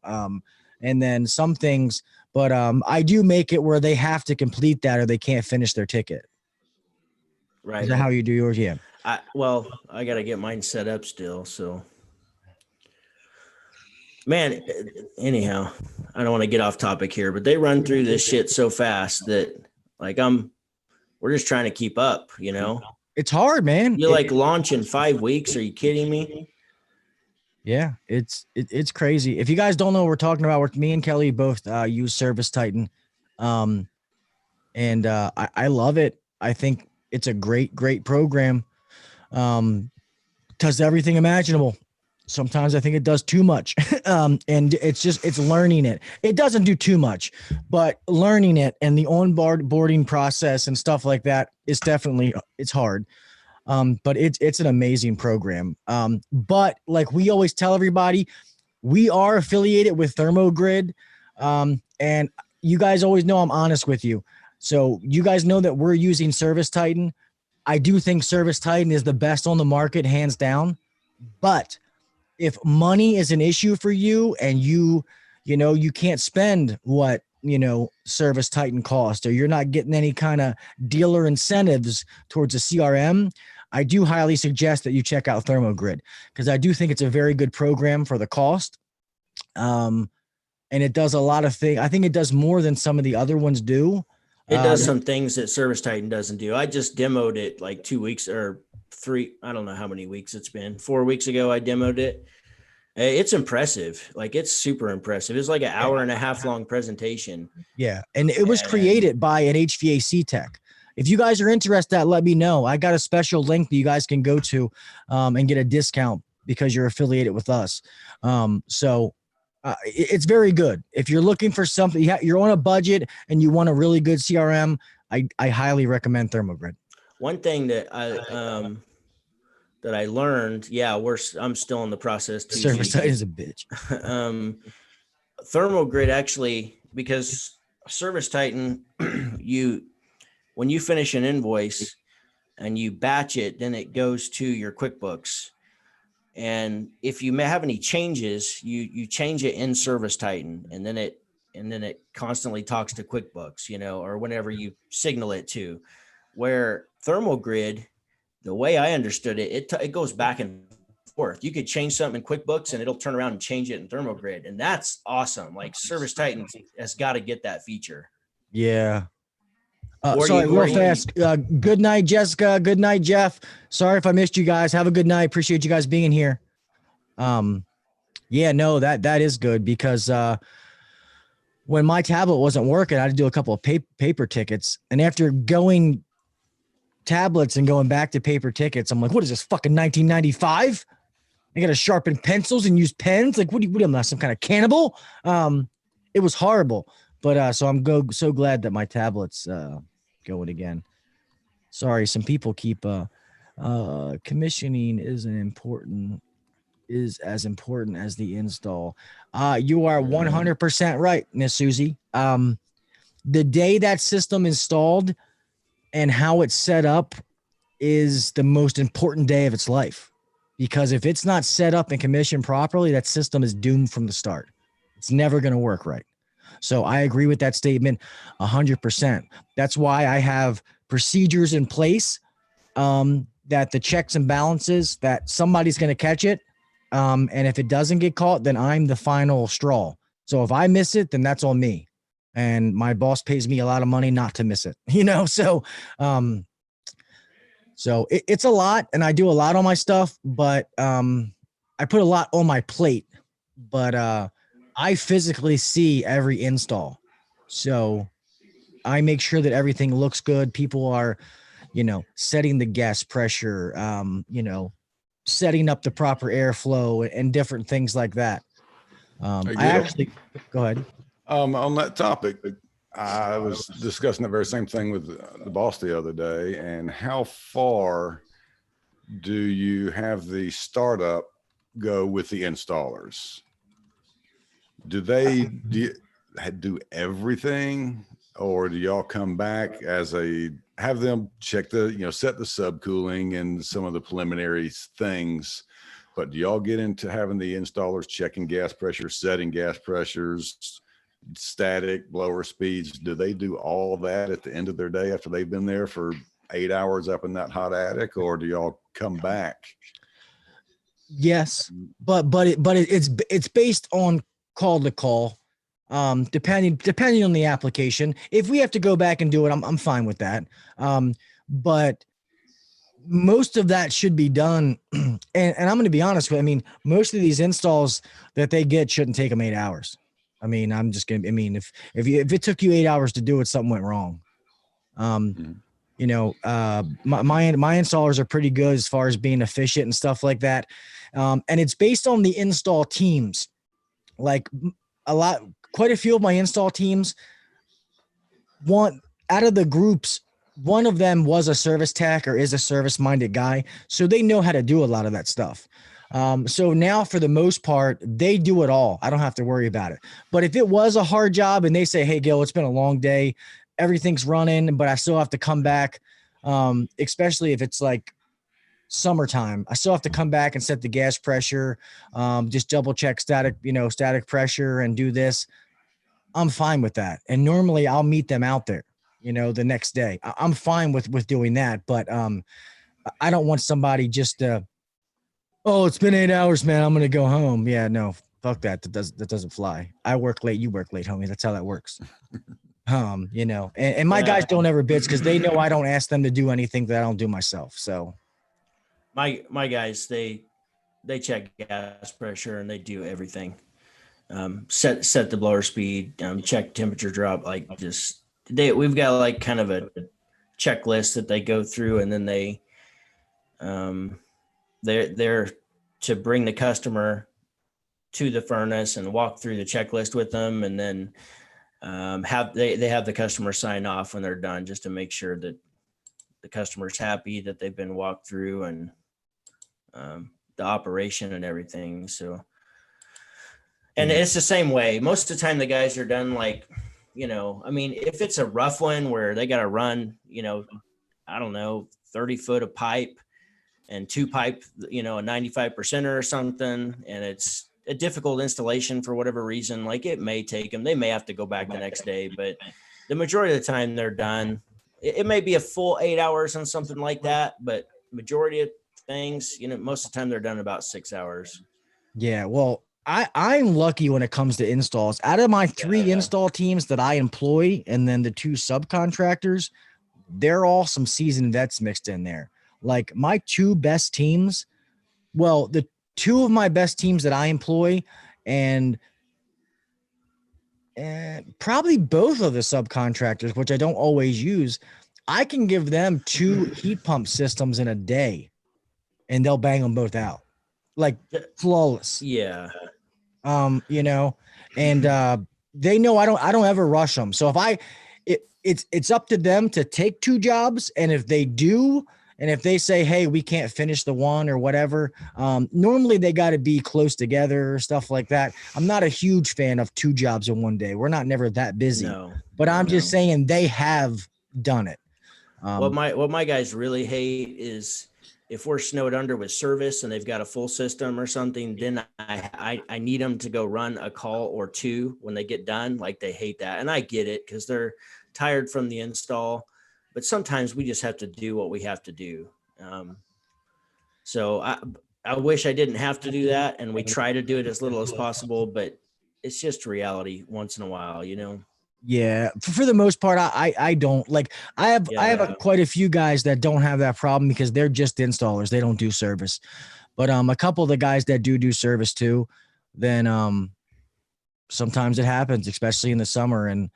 And then some things, but I do make it where they have to complete that or they can't finish their ticket. Right. Is that how you do yours? Yeah. I got to get mine set up still. So, man, anyhow, I don't want to get off topic here, but they run through this shit so fast that we're just trying to keep up, It's hard, man. You launch in 5 weeks. Are you kidding me? Yeah, it's crazy. If you guys don't know what we're talking about, me and Kelly both use Service Titan. I love it. I think it's a great program. Does everything imaginable. Sometimes I think it does too much. And it's learning it. It doesn't do too much, but learning it and the onboarding process and stuff like that is definitely, it's hard. But it's an amazing program. But like we always tell everybody, we are affiliated with Thermogrid. And you guys always know I'm honest with you. So you guys know that we're using Service Titan. I do think Service Titan is the best on the market, hands down. But if money is an issue for you and you can't spend what, Service Titan cost, or you're not getting any kind of dealer incentives towards a CRM, I do highly suggest that you check out ThermoGrid, because I do think it's a very good program for the cost. And it does a lot of things. I think it does more than some of the other ones do. It does some things that Service Titan doesn't do. I just demoed it like 2 weeks or 3. I don't know how many weeks it's been. 4 weeks ago, I demoed it. It's impressive. Like, it's super impressive. It's like an hour and a half long presentation. Yeah. And it was created by an HVAC tech. If you guys are interested, let me know. I got a special link that you guys can go to and get a discount because you're affiliated with us. It's very good. If you're looking for something, you're on a budget and you want a really good CRM, I highly recommend ThermoGrid. One thing that I learned, I'm still in the process. Service Titan is a bitch. ThermoGrid actually, because Service Titan, when you finish an invoice and you batch it, then it goes to your QuickBooks. And if you may have any changes, you change it in Service Titan, and then it constantly talks to QuickBooks, or whenever you signal it to. Where ThermoGrid, the way I understood it, it goes back and forth. You could change something in QuickBooks and it'll turn around and change it in ThermoGrid, and that's awesome. Like, Service Titan has got to get that feature. Yeah. Sorry, real fast. Good night, Jessica. Good night, Jeff. Sorry if I missed you guys. Have a good night. Appreciate you guys being here. That is good, because when my tablet wasn't working, I had to do a couple of paper tickets. And after going tablets and going back to paper tickets, I'm like, what is this, fucking 1995? I got to sharpen pencils and use pens. Like, what am I, some kind of cannibal? It was horrible. But so I'm so glad that my tablet's going again. Sorry, some people keep commissioning is as important as the install. You are 100% right, Miss Susie. The day that system installed and how it's set up is the most important day of its life, because if it's not set up and commissioned properly, that system is doomed from the start. It's never going to work right. So I agree with that statement 100%. That's why I have procedures in place, that the checks and balances, that somebody's going to catch it. And if it doesn't get caught, then I'm the final straw. So if I miss it, then that's on me. And my boss pays me a lot of money not to miss it, So, it's a lot, and I do a lot on my stuff, but I put a lot on my plate, but I physically see every install. So I make sure that everything looks good. People are, setting the gas pressure, setting up the proper airflow and different things like that. Go ahead. On that topic, I was discussing the very same thing with the boss the other day. And how far do you have the startup go with the installers? Do they do everything, or do y'all come back have them check set the subcooling and some of the preliminary things, but do y'all get into having the installers checking gas pressure, setting gas pressures, static, blower speeds? Do they do all that at the end of their day after they've been there for 8 hours up in that hot attic, or do y'all come back? Yes, but it's based on call to call, depending on the application. If we have to go back and do it, I'm fine with that. But most of that should be done. And I'm going to be honest with you. Most of these installs that they get shouldn't take them 8 hours. if it took you 8 hours to do it, something went wrong. My installers are pretty good as far as being efficient and stuff like that. And it's based on the install teams. Like quite a few of my install teams, out of the groups, one of them was a service tech or is a service minded guy. So they know how to do a lot of that stuff. So now for the most part, they do it all. I don't have to worry about it. But if it was a hard job and they say, hey, Gil, it's been a long day, everything's running, but I still have to come back, especially if it's like summertime, I still have to come back and set the gas pressure, just double check static pressure and do this. I'm fine with that. And normally I'll meet them out there, the next day. I'm fine with doing that. But I don't want somebody just oh, it's been 8 hours, man, I'm going to go home. Yeah, no, fuck that. That doesn't fly. I work late. You work late, homie. That's how that works. And my guys don't ever bitch because they know I don't ask them to do anything that I don't do myself. So my guys, they check gas pressure and they do everything. Set the blower speed, check temperature drop, we've got like kind of a checklist that they go through, and then they're to bring the customer to the furnace and walk through the checklist with them, and then they have the customer sign off when they're done, just to make sure that the customer's happy that they've been walked through and the operation and everything. So, and it's the same way. Most of the time the guys are done if it's a rough one where they got to run, 30 foot of pipe and 2 pipe, a 95% or something. And it's a difficult installation for whatever reason. Like, it may take them, they may have to go back the next day, but the majority of the time they're done. It may be a full 8 hours on something like that, but majority of things, most of the time they're done about 6 hours. Yeah. Well, I'm lucky when it comes to installs. Out of my 3 install teams that I employ, and then the 2 subcontractors, they're all some seasoned vets mixed in there. Like, my 2 best teams, the 2 of my best teams that I employ, and probably both of the subcontractors, which I don't always use, I can give them 2 heat pump systems in a day, and they'll bang them both out, like, flawless. Yeah. And they know I don't ever rush them. So if it's up to them to take 2 jobs. And if they do, and if they say, hey, we can't finish the one or whatever, normally they got to be close together or stuff like that. I'm not a huge fan of 2 jobs in one day. We're not never that busy, but I'm just saying they have done it. What my guys really hate is if we're snowed under with service and they've got a full system or something, then I need them to go run a call or 2 when they get done. Like, they hate that. And I get it, because they're tired from the install, but sometimes we just have to do what we have to do. So I wish I didn't have to do that. And we try to do it as little as possible, but it's just reality once in a while, Yeah, for the most part, I don't like. I have quite a few guys that don't have that problem because they're just installers. They don't do service, but a couple of the guys that do service too, then sometimes it happens, especially in the summer. And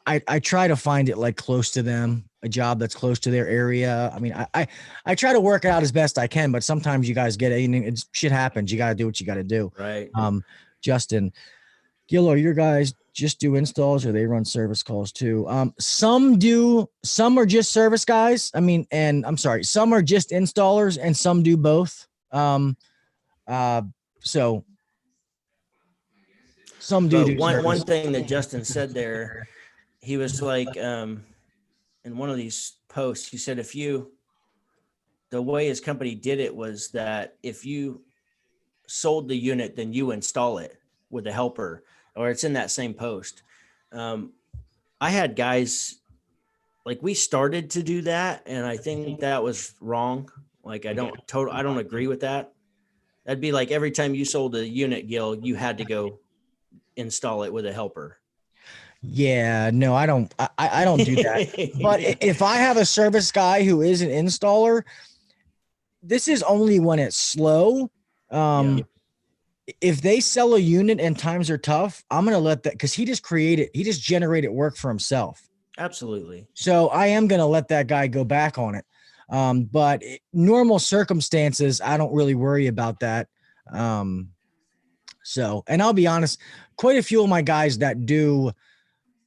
I try to find it like close to them, a job that's close to their area. I mean, I try to work it out as best I can, but sometimes you guys get it. Shit happens. You got to do what you got to do. Right. Justin. Gil, are your guys just do installs, or they run service calls too? Some do. Some are just service guys. Some are just installers, and some do both. So some do. One thing that Justin said there, he was like, in one of these posts, he said, the way his company did it was that if you sold the unit, then you install it with a helper. Or it's in that same post. I had guys, like, we started to do that, and I think that was wrong. Like, I don't agree with that. That'd be like every time you sold a unit, Gil, you had to go install it with a helper. Yeah, no, I don't do that. But if I have a service guy who is an installer, this is only when it's slow. If they sell a unit and times are tough, I'm going to let that, because he just generated work for himself. Absolutely. So I am going to let that guy go back on it. But normal circumstances, I don't really worry about that. And I'll be honest, quite a few of my guys that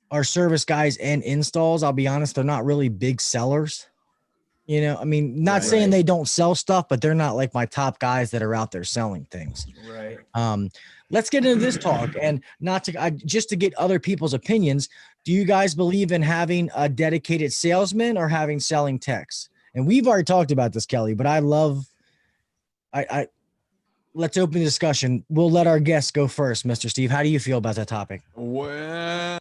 are service guys and installs, I'll be honest, they're not really big sellers. You know, I mean, not Right. saying they don't sell stuff, but they're not like my top guys that are out there selling things. Right. Let's get into this talk, and not to just to get other people's opinions. Do you guys believe in having a dedicated salesman or having selling techs? And we've already talked about this, Kelly, but I let's open the discussion. We'll let our guests go first. Mr. Steve, how do you feel about that topic? Well,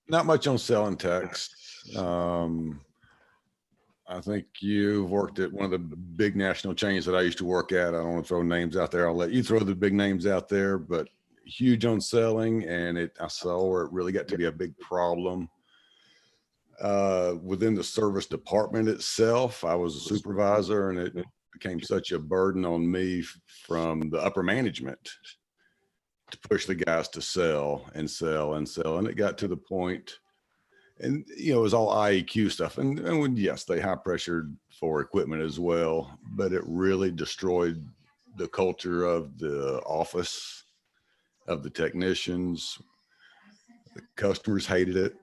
not much on selling techs. I think you've worked at one of the big national chains that I used to work at. I don't want to throw names out there. I'll let you throw the big names out there, but huge on selling. And I saw where it really got to be a big problem. Within the service department itself, I was a supervisor, and it became such a burden on me from the upper management to push the guys to sell and sell and sell. And it got to the point, and it was all IEQ stuff. And when, yes, they high pressured for equipment as well, but it really destroyed the culture of the office, of the technicians. The customers hated it.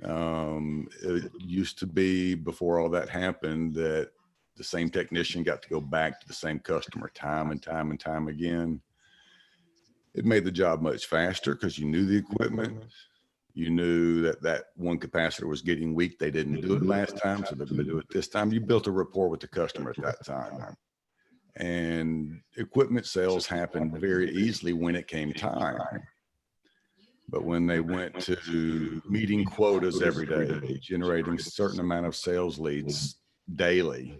It used to be, before all that happened, that the same technician got to go back to the same customer time and time and time again. It made the job much faster because you knew the equipment. You knew that one capacitor was getting weak. They didn't do it last time, so they're going to do it this time. You built a rapport with the customer at that time. And equipment sales happened very easily when it came time. But when they went to meeting quotas every day, generating a certain amount of sales leads daily,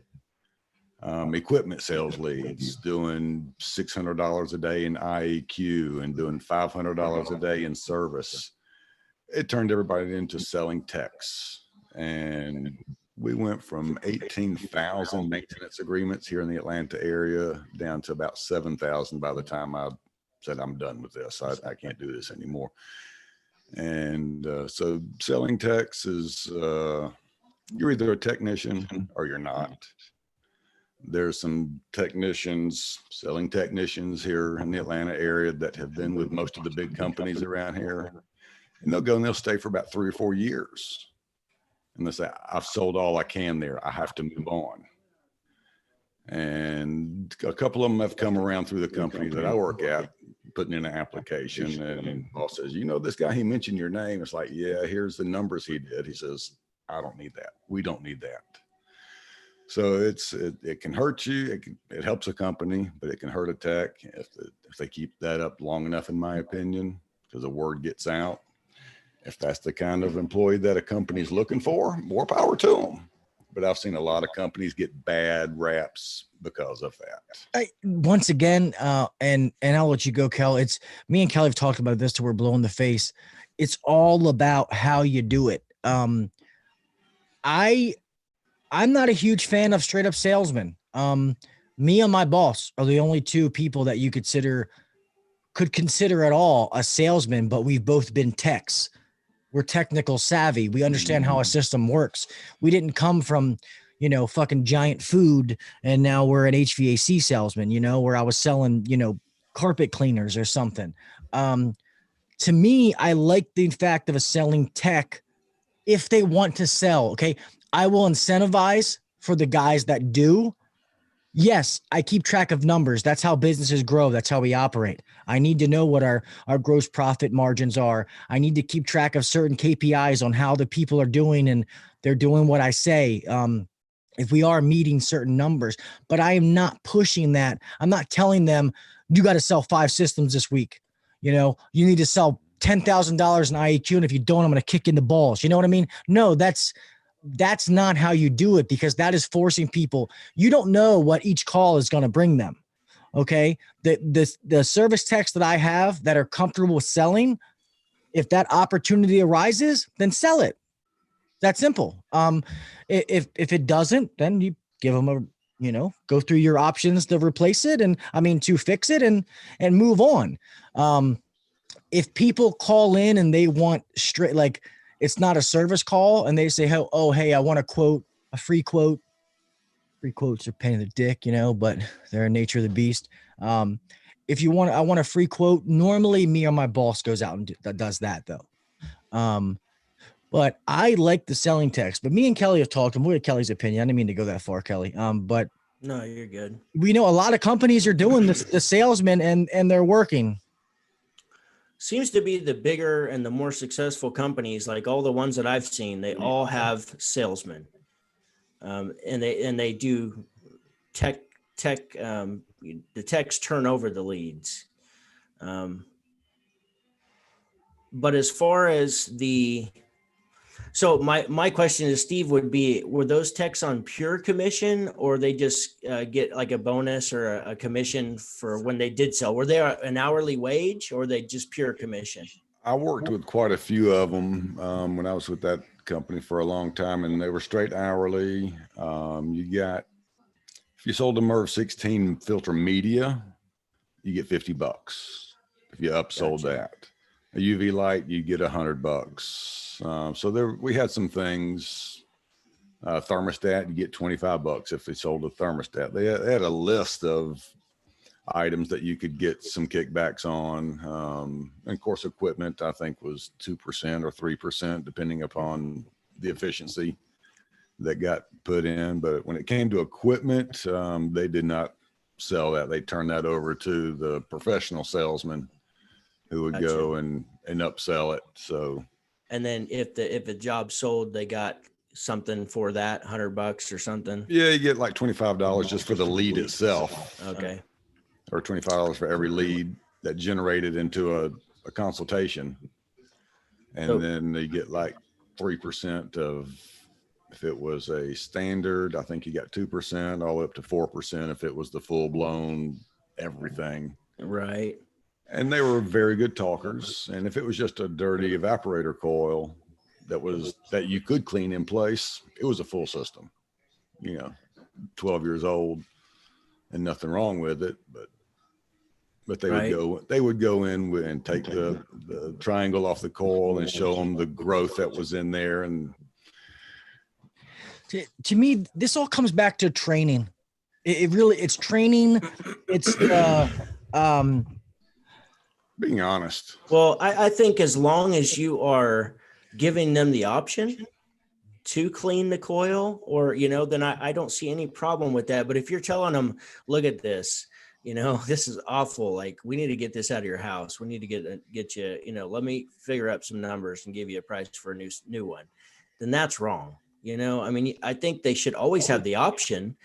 equipment sales leads, doing $600 a day in IEQ and doing $500 a day in service, it turned everybody into selling techs. And we went from 18,000 maintenance agreements here in the Atlanta area down to about 7,000 by the time I said, I'm done with this. I can't do this anymore. And so selling techs is, you're either a technician or you're not. There's some technicians, selling technicians here in the Atlanta area that have been with most of the big companies around here. And they'll go and they'll stay for about 3 or 4 years. And they say, I've sold all I can there. I have to move on. And a couple of them have come around through the company that I work at, putting in an application, and boss says, this guy, he mentioned your name. It's like, yeah, here's the numbers he did. He says, I don't need that. We don't need that. So it can hurt you. It helps a company, but it can hurt a tech if they keep that up long enough, in my opinion, because the word gets out. If that's the kind of employee that a company's looking for, more power to them. But I've seen a lot of companies get bad raps because of that. Once again, and I'll let you go, Kel. It's me and Kelly have talked about this till we're blue in the face. It's all about how you do it. I'm not a huge fan of straight up salesmen. Me and my boss are the only two people that you could consider at all a salesman, but we've both been techs. We're technical savvy. We understand how a system works. We didn't come from, fucking Giant Food, and now we're an HVAC salesman, where I was selling, carpet cleaners or something. To me, I like the fact of a selling tech if they want to sell. Okay. I will incentivize for the guys that do. Yes, I keep track of numbers. That's how businesses grow. That's how we operate. I need to know what our gross profit margins are. I need to keep track of certain KPIs on how the people are doing, and they're doing what I say. If we are meeting certain numbers, but I am not pushing that. I'm not telling them you got to sell 5 systems this week. You need to sell $10,000 in IEQ. And if you don't, I'm going to kick in the balls. You know what I mean? No, that's not how you do it, because that is forcing people. You don't know what each call is going to bring them. Okay. The service techs that I have that are comfortable with selling, if that opportunity arises, then sell it. That's simple. If it doesn't, then you give them go through your options to replace it. And to fix it and move on. If people call in and they want straight, like, it's not a service call, and they say, oh, hey, I want a free quote. Free quotes are pain in the dick, but they're a nature of the beast. If you want, I want a free quote. Normally me or my boss goes out and does that though. But I like the selling text. But me and Kelly have talked, and we'll get Kelly's opinion. I didn't mean to go that far, Kelly. But No, you're good. we know a lot of companies are doing this, the salesman, and they're working. Seems to be the bigger and the more successful companies, like all the ones that I've seen, they all have salesmen, and they do tech. The techs turn over the leads. But as far as so my question is, Steve, would be, were those techs on pure commission, or they just get like a bonus or a commission for when they did sell? Were they an hourly wage, or they just pure commission? I worked with quite a few of them when I was with that company for a long time, and they were straight hourly. If you sold a MERV 16 filter media, you get $50 if you upsold that. A UV light, you get $100. So we had some things. Thermostat, you get $25 if they sold a thermostat. They had a list of items that you could get some kickbacks on. And of course, equipment, I think, was 2% or 3%, depending upon the efficiency that got put in. But when it came to equipment, they did not sell that. They turned that over to the professional salesman who would go and upsell it. So, and then if the job sold, they got something for that, $100 or something. Yeah, you get like $25 just for the lead itself. Okay. Or $25 for every lead that generated into a consultation. And then they get like 3% of, if it was a standard, I think you got 2%, all the way up to 4% if it was the full blown everything. Right. And they were very good talkers. And if it was just a dirty evaporator coil that you could clean in place, it was a full system, 12 years old and nothing wrong with it. But they would go in and take the triangle off the coil and show them the growth that was in there. And to me, this all comes back to training. It's training. It's being honest. Well, I think as long as you are giving them the option to clean the coil, or, then I don't see any problem with that. But if you're telling them, look at this, this is awful. Like, we need to get this out of your house. We need to get you, let me figure up some numbers and give you a price for a new one. Then that's wrong. I think they should always have the option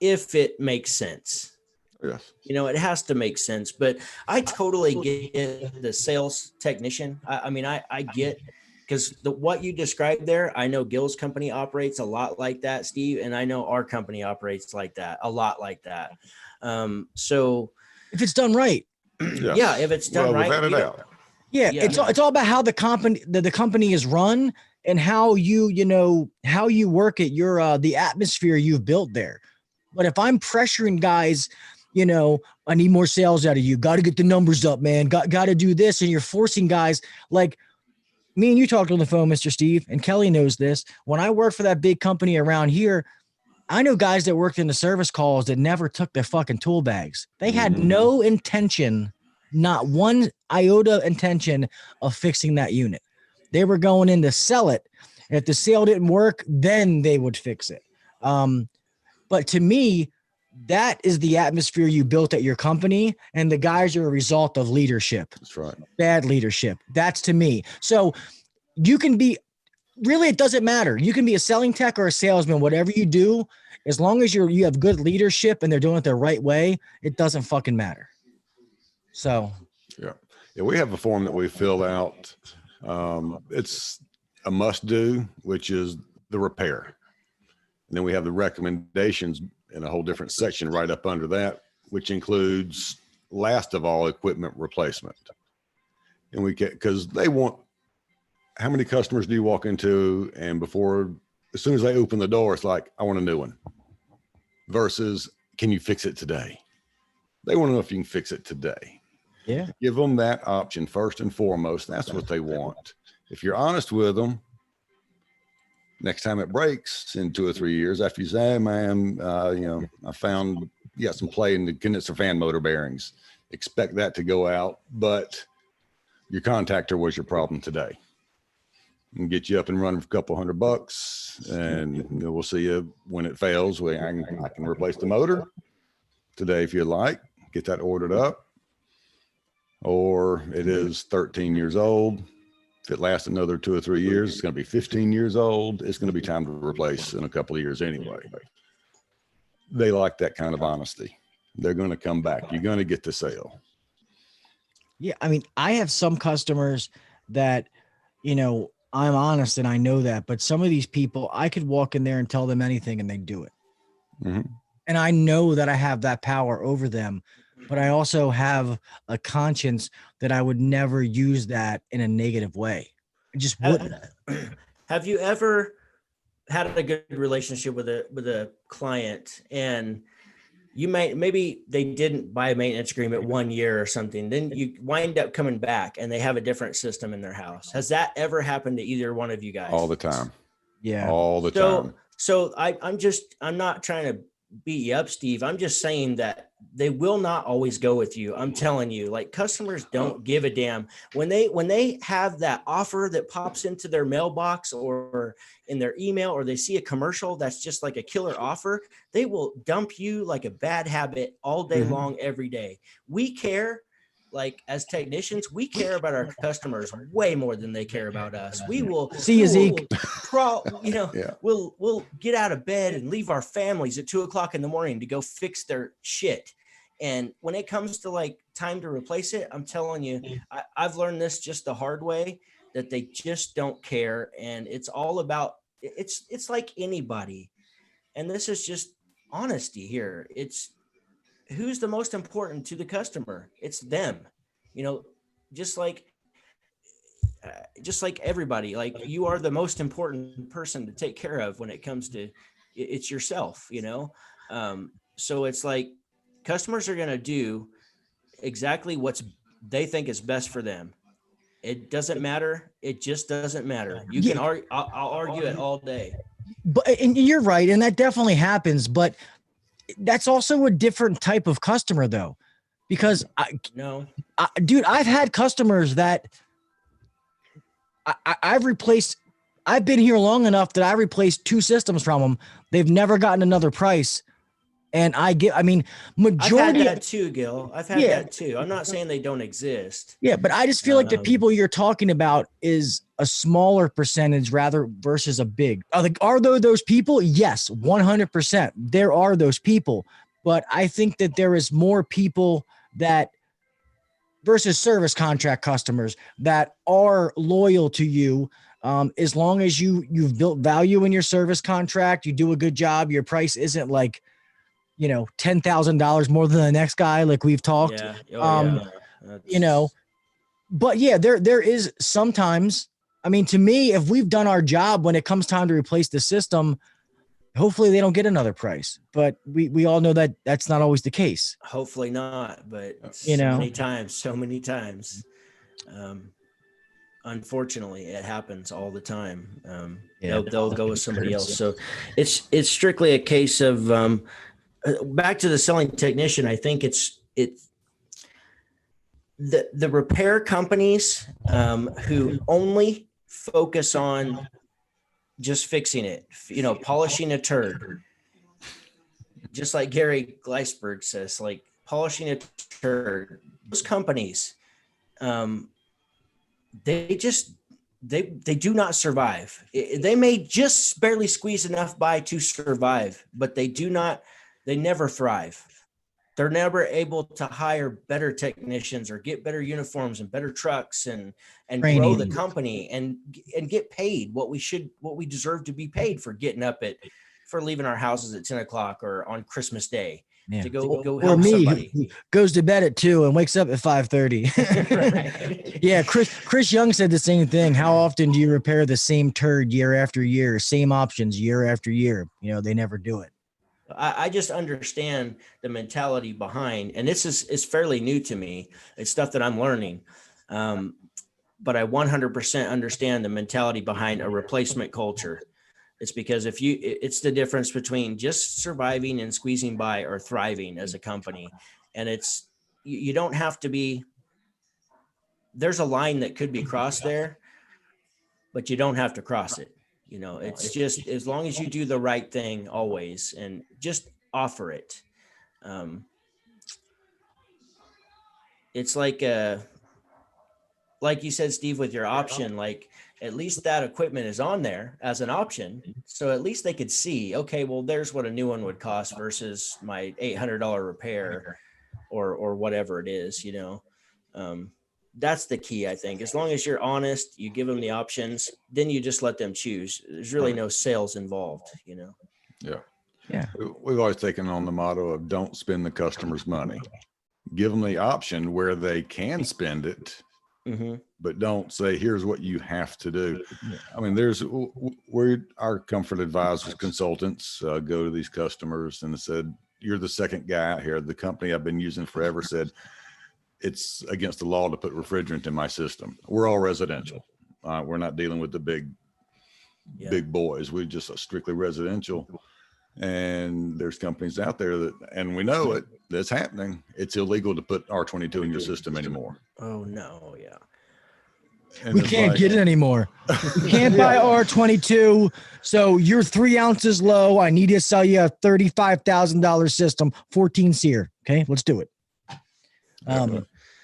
if it makes sense. Yes. It has to make sense, but I totally get the sales technician. I get, because what you described there, I know Gil's company operates a lot like that, Steve, and I know our company operates like that, a lot like that. So if it's done right, yeah, if it's done right, without a doubt. Yeah, it's all about how the company is run and how you work at your the atmosphere you've built there. But if I'm pressuring guys, I need more sales out of you. Got to get the numbers up, man. Got to do this, and you're forcing guys like me and you talked on the phone, Mr. Steve, and Kelly knows this. When I worked for that big company around here, I know guys that worked in the service calls that never took their fucking tool bags. They had no intention, not one iota intention of fixing that unit. They were going in to sell it. And if the sale didn't work, then they would fix it. But to me, that is the atmosphere you built at your company, and the guys are a result of leadership. That's right. Bad leadership. That's to me. So you can be, really, it doesn't matter. You can be a selling tech or a salesman, whatever you do, as long as you have good leadership and they're doing it the right way, it doesn't fucking matter. So. Yeah. We have a form that we fill out. It's a must do, which is the repair. And then we have the recommendations in a whole different section right up under that, which includes, last of all, equipment replacement. And because they want, how many customers do you walk into and as soon as they open the door, it's like, I want a new one, versus, can you fix it today? They want to know if you can fix it today. Yeah. Give them that option first and foremost. That's what they want. If you're honest with them, next time it breaks in 2 or 3 years, after you say, hey, man, I found you got some play in the condenser fan motor bearings. Expect that to go out, but your contactor was your problem today. and get you up and running for a couple $100, and we'll see you when it fails. I can replace the motor today if you like. Get that ordered up. Or it is 13 years old. If it lasts another 2 or 3 years, it's going to be 15 years old. It's going to be time to replace in a couple of years anyway. They like that kind of honesty. They're going to come back. You're going to get the sale. Yeah. I mean, I have some customers that, I'm honest and I know that, but some of these people, I could walk in there and tell them anything and they do it. Mm-hmm. And I know that I have that power over them, but I also have a conscience that I would never use that in a negative way. I just wouldn't. Have you ever had a good relationship with a client, and maybe they didn't buy a maintenance agreement 1 year or something, then you wind up coming back and they have a different system in their house? Has that ever happened to either one of you guys? All the time. Yeah. All the time. So I'm not trying to beat you up, Steve. I'm just saying that they will not always go with you. I'm telling you, like, customers don't give a damn when they have that offer that pops into their mailbox or in their email, or they see a commercial that's just like a killer offer. They will dump you like a bad habit all day long, every day. We care. Like, as technicians, we care about our customers way more than they care about us. We will See you, Zeke. We'll get out of bed and leave our families at 2:00 in the morning to go fix their shit. And when it comes to like time to replace it, I'm telling you, I've learned this just the hard way, that they just don't care. And it's all about, it's like anybody. And this is just honesty here. It's who's the most important to the customer. It's them, just like everybody. Like, you are the most important person to take care of when it comes to it's yourself, so it's like customers are going to do exactly they think is best for them. It doesn't matter. It just doesn't matter. You can argue. I'll argue it all day. And you're right. And that definitely happens, but that's also a different type of customer though, because dude, I've had customers that I've replaced. I've been here long enough that I replaced 2 systems from them. They've never gotten another price. And majority. I've had that too, Gil. I've had that too. I'm not saying they don't exist. Yeah, but I just feel like the people you're talking about is a smaller percentage versus a big. Are there those people? Yes, 100%. There are those people, but I think that there is more people that versus service contract customers that are loyal to you. As long as you've built value in your service contract, you do a good job. Your price isn't like, $10,000 more than the next guy, like we've talked. But yeah, there is sometimes, to me, if we've done our job when it comes time to replace the system, hopefully they don't get another price, but we all know that that's not always the case. Hopefully not, but so many times. Unfortunately, it happens all the time. They'll go with somebody else. So it's strictly a case of, back to the selling technician. I think it's the repair companies who only focus on just fixing it, polishing a turd, just like Gary Gleisberg says, like polishing a turd. Those companies, they do not survive. They may just barely squeeze enough by to survive, but they never thrive. They're never able to hire better technicians or get better uniforms and better trucks and grow the company and get paid what we deserve to be paid for getting up for leaving our houses at 10 o'clock or on Christmas Day to go help somebody. Who goes to bed at 2 and wakes up at 5:30. Right. Yeah. Chris Young said the same thing. How often do you repair the same turd year after year, same options year after year? They never do it. I just understand the mentality behind, and this is fairly new to me. It's stuff that I'm learning. But I 100% understand the mentality behind a replacement culture. It's because it's the difference between just surviving and squeezing by or thriving as a company. And you don't have to be, there's a line that could be crossed there, but you don't have to cross it. You know, it's just as long as you do the right thing always and just offer it. It's like you said, Steve, with your option, like at least that equipment is on there as an option. So at least they could see, okay, well, there's what a new one would cost versus my $800 repair or whatever it is, you know. That's the key, I think. As long as you're honest, you give them the options, then you just let them choose. There's really no sales involved, you know? Yeah. We've always taken on the motto of don't spend the customer's money. Give them the option where they can spend it, but don't say, here's what you have to do. I mean, our comfort advisors, consultants go to these customers and said, you're the second guy out here. The company I've been using forever said, it's against the law to put refrigerant in my system. We're all residential. We're not dealing with the big boys. We're just strictly residential. And there's companies out there that, and we know it, that's happening. It's illegal to put R22 in your system anymore. Oh no. Yeah. And we can't get it anymore. You can't buy R22. So you're 3 ounces low. I need to sell you a $35,000 system, 14 SEER. Okay, let's do it.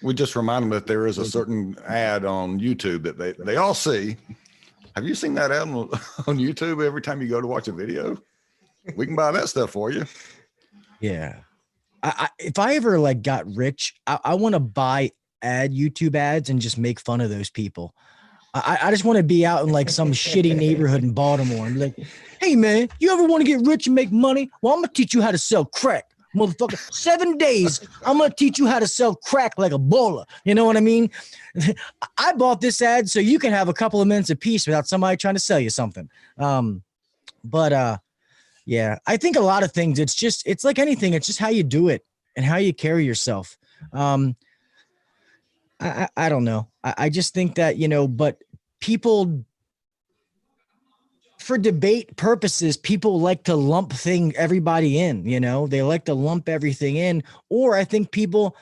We just remind them that there is a certain ad on YouTube that they all see. Have you seen that ad on YouTube every time you go to watch a video? We can buy that stuff for you. Yeah. If I ever like got rich, I want to buy YouTube ads and just make fun of those people. I just want to be out in like some shitty neighborhood in Baltimore and be like, hey man, you ever want to get rich and make money? Well, I'm going to teach you how to sell crack. Motherfucker, 7 days, I'm going to teach you how to sell crack like a bowler. You know what I mean? I bought this ad so you can have a couple of minutes of peace without somebody trying to sell you something. Yeah, I think a lot of things, it's like anything. It's just how you do it and how you carry yourself. I don't know. I just think that, you know, but people, for debate purposes, people like to lump everybody in, you know, they like to lump everything in. Or I think people,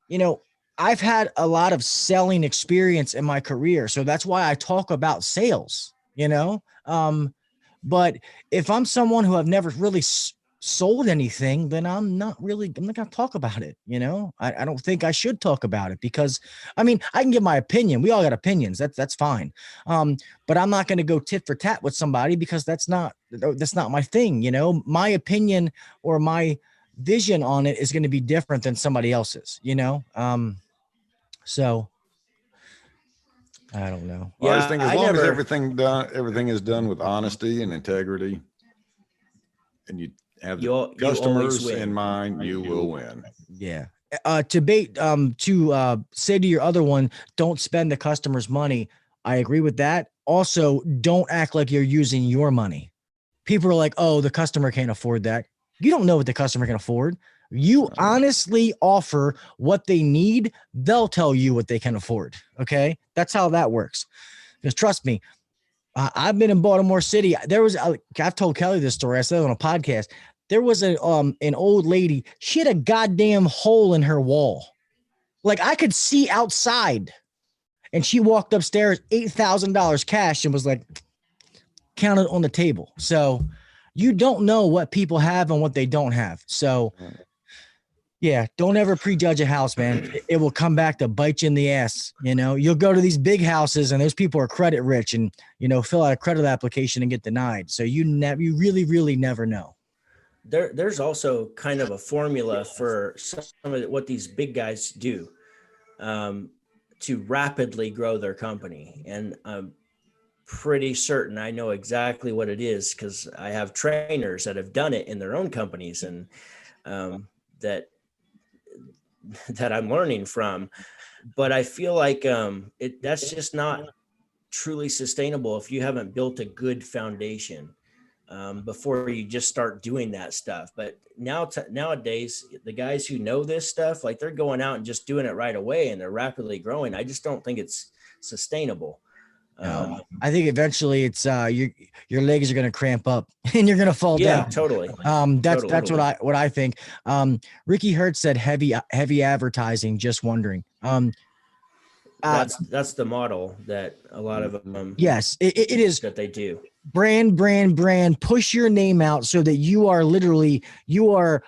you know, I've had a lot of selling experience in my career. So that's why I talk about sales, you know? But if I'm someone who I've never really sold anything, then I'm not going to talk about it. You know, I don't think I should talk about it because, I mean, I can give my opinion. We all got opinions. That's fine. But I'm not going to go tit for tat with somebody because that's not my thing. You know, my opinion or my vision on it is going to be different than somebody else's, you know? So I don't know. Well, I just think as long as everything is done with honesty and integrity, and you have the customers in mind, you will win. Yeah. To say to your other one, don't spend the customer's money. I agree with that. Also, don't act like you're using your money. People are like, oh, the customer can't afford that. You don't know what the customer can afford. You honestly offer what they need. They'll tell you what they can afford. Okay. That's how that works. Because trust me, I've been in Baltimore City. I've told Kelly this story. I said it on a podcast. There was an old lady. She had a goddamn hole in her wall. Like I could see outside, and she walked upstairs, $8,000 cash, and was like, counted on the table. So you don't know what people have and what they don't have. So yeah, don't ever prejudge a house, man. It will come back to bite you in the ass. You know, you'll go to these big houses and those people are credit rich and, you know, fill out a credit application and get denied. So you really, really never know. There's also kind of a formula for some of what these big guys do to rapidly grow their company. And I'm pretty certain I know exactly what it is because I have trainers that have done it in their own companies and that I'm learning from, but I feel like that's just not truly sustainable if you haven't built a good foundation before you just start doing that stuff. But nowadays, the guys who know this stuff, like they're going out and just doing it right away and they're rapidly growing. I just don't think it's sustainable. I think eventually it's your legs are going to cramp up and you're going to fall down. Yeah, totally. That's what I think. Ricky Hertz said heavy advertising. Just wondering. That's the model that a lot of them Yes, it is. that they do. Brand, push your name out so that you are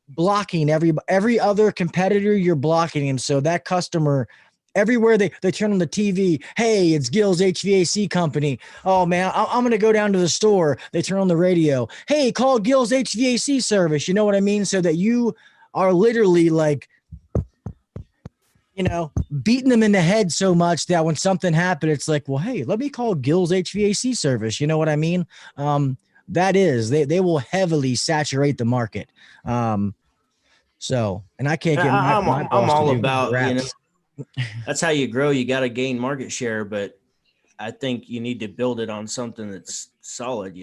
blocking every other competitor. You're blocking him. So that customer, everywhere they turn on the TV, hey, it's Gil's HVAC company. Oh man, I'm going to go down to the store. They turn on the radio. Hey, call Gil's HVAC service. You know what I mean? So that you are literally like, beating them in the head so much that when something happened, it's like, well, hey, let me call Gil's HVAC service. You know what I mean? That is, they will heavily saturate the market. So, and I can't get I'm all about, raps. That's how you grow. You got to gain market share, but I think you need to build it on something that's solid,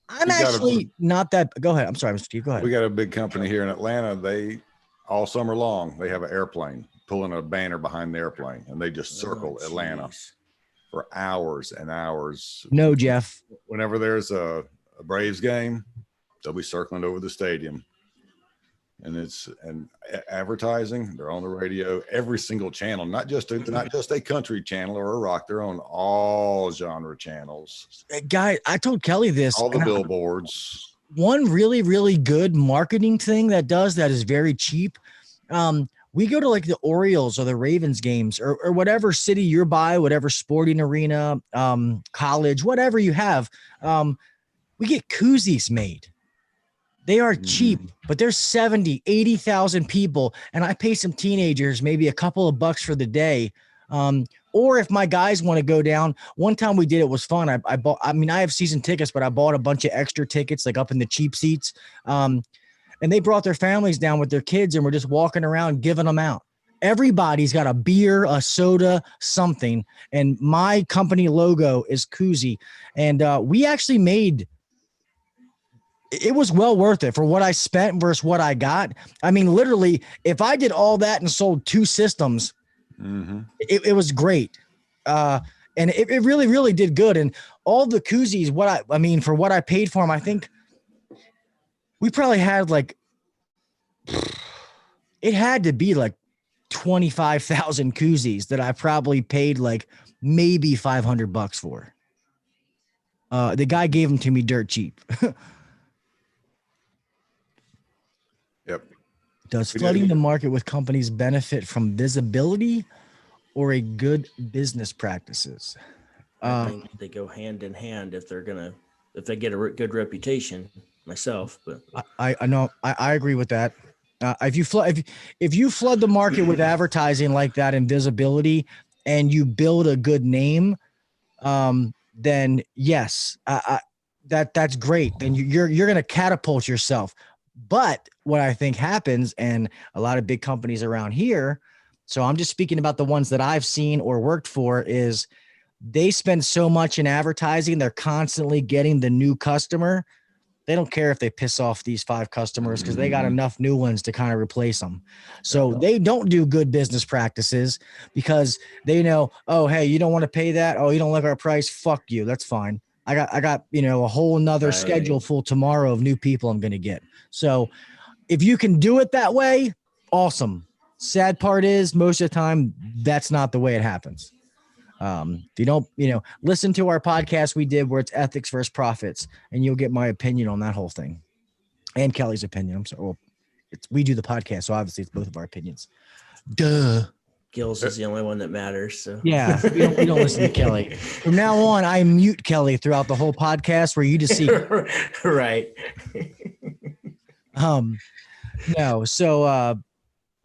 I'm actually not that. Go ahead. I'm sorry, Mr. Steve. Go ahead. We got a big company here in Atlanta. They all summer long, they have an airplane pulling a banner behind the airplane, and they just circle Atlanta for hours and hours. No, Jeff. Whenever there's a Braves game, they'll be circling over the stadium. And advertising, they're on the radio, every single channel, not just a country channel or a rock, they're on all genre channels. Guy, I told Kelly this. All the billboards. One really, really good marketing thing that is very cheap. We go to like the Orioles or the Ravens games or whatever city you're by, whatever sporting arena, college, whatever you have. We get koozies made. They are cheap, but there's 70, 80,000 people. And I pay some teenagers maybe a couple of bucks for the day. Or if my guys want to go down, one time we did, it was fun. I have season tickets, but I bought a bunch of extra tickets, like up in the cheap seats. And they brought their families down with their kids and we're just walking around giving them out. Everybody's got a beer, a soda, something. And my company logo is koozie. And we actually made, it was well worth it for what I spent versus what I got. I mean, literally, if I did all that and sold 2 systems, it was great. And it really, really did good. And all the koozies, for what I paid for them, I think we probably had it had to be like 25,000 koozies that I probably paid like maybe $500 for. The guy gave them to me dirt cheap. Yep. Does flooding the market with companies benefit from visibility or a good business practices? I think they go hand in hand if they get a good reputation myself, but I know I agree with that. If you flood the market with advertising like that and visibility and you build a good name, then yes, that's great. Then you're going to catapult yourself. But what I think happens, and a lot of big companies around here, so I'm just speaking about the ones that I've seen or worked for, is they spend so much in advertising. They're constantly getting the new customer. They don't care if they piss off these 5 customers because they got enough new ones to kind of replace them. So they don't do good business practices because they know, oh, hey, you don't want to pay that. Oh, you don't like our price. Fuck you. That's fine. I got, a whole nother schedule full tomorrow of new people I'm going to get. So if you can do it that way, awesome. Sad part is most of the time, that's not the way it happens. If you don't, listen to our podcast we did where it's ethics versus profits, and you'll get my opinion on that whole thing and Kelly's opinion. I'm sorry. Well, we do the podcast, so obviously it's both of our opinions. Duh. Gil's is the only one that matters. So yeah, we don't listen to Kelly. From now on, I mute Kelly throughout the whole podcast where you just see. Right. No. So,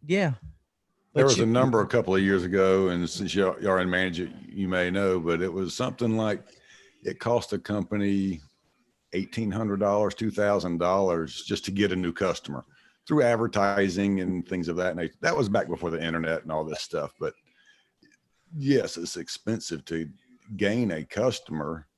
yeah. There was a number a couple of years ago, and since you're in manager, you may know, but it was something like it cost a company $1,800, $2,000 just to get a new customer through advertising and things of that nature. That was back before the internet and all this stuff. But yes, it's expensive to gain a customer.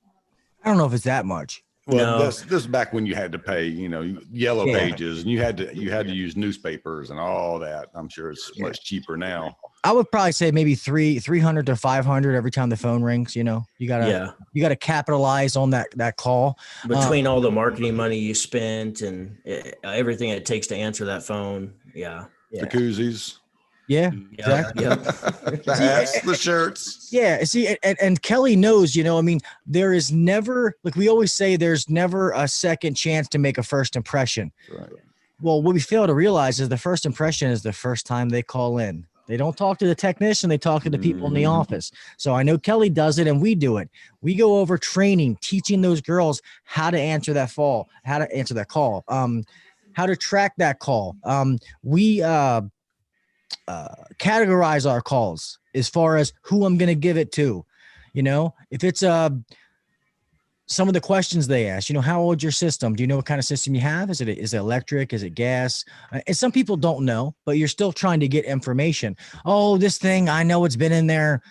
I don't know if it's that much. Well, this is back when you had to pay, yellow pages, and you had to use newspapers and all that. I'm sure it's much cheaper now. I would probably say maybe 300 to 500 every time the phone rings. You gotta capitalize on that call between all the marketing money you spent and everything it takes to answer that phone. Yeah. The koozies. Yeah, Yep, exactly. yep. The hats, the shirts. Yeah. See, and Kelly knows, I mean, there is never, like we always say, there's never a second chance to make a first impression. Right. Well, what we fail to realize is the first impression is the first time they call in. They don't talk to the technician, they talk to the people in the office. So I know Kelly does it and we do it. We go over training, teaching those girls how to answer that call, how to track that call. We categorize our calls as far as who I'm going to give it to. If it's some of the questions they ask, how old's your system? Do you know what kind of system you have? Is it electric? Is it gas? And some people don't know, but you're still trying to get information. Oh, this thing, I know it's been in there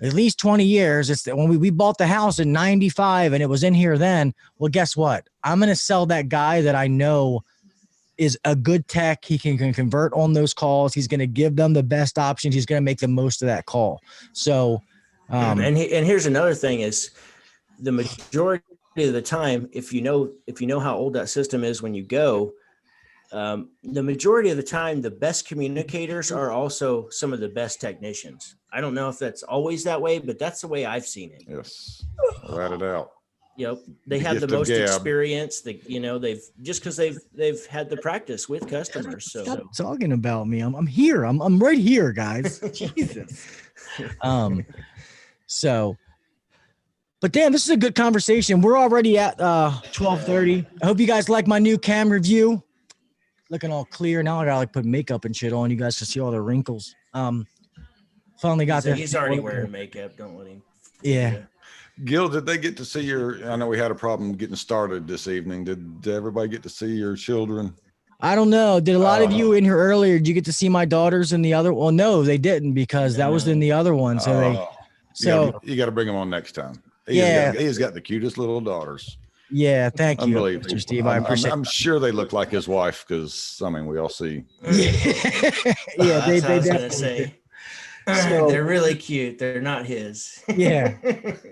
at least 20 years. It's when we bought the house in 95 and it was in here then. Well, guess what? I'm going to sell that guy that I know is a good tech. He can convert on those calls. He's going to give them the best options. He's going to make the most of that call. So, and here's another thing is the majority of the time, if you know how old that system is when you go, the majority of the time, the best communicators are also some of the best technicians. I don't know if that's always that way, but that's the way I've seen it. Yes. Rat it out. They The have the gift of most gab. experience. They've just because they've had the practice with customers. So stop talking about me. I'm here. I'm right here, guys. Jesus. So, but damn, this is a good conversation. We're already at 12:30. I hope you guys like my new cam review. Looking all clear. Now I gotta put makeup and shit on. You guys can see all the wrinkles. Finally got there. he's already wearing makeup. Don't let him. Yeah. Gil, did they get to see I know we had a problem getting started this evening. Did everybody get to see your children? I don't know. Did a lot of you in here earlier? Did you get to see my daughters in the other? Well, no, they didn't because that was in the other one. So you got to bring them on next time. He's got the cutest little daughters. Yeah, thank you, Unbelievable. Mr. Steve. I appreciate. I'm sure they look like his wife because we all see. Yeah, they definitely say. So, they're really cute. They're not his. Yeah,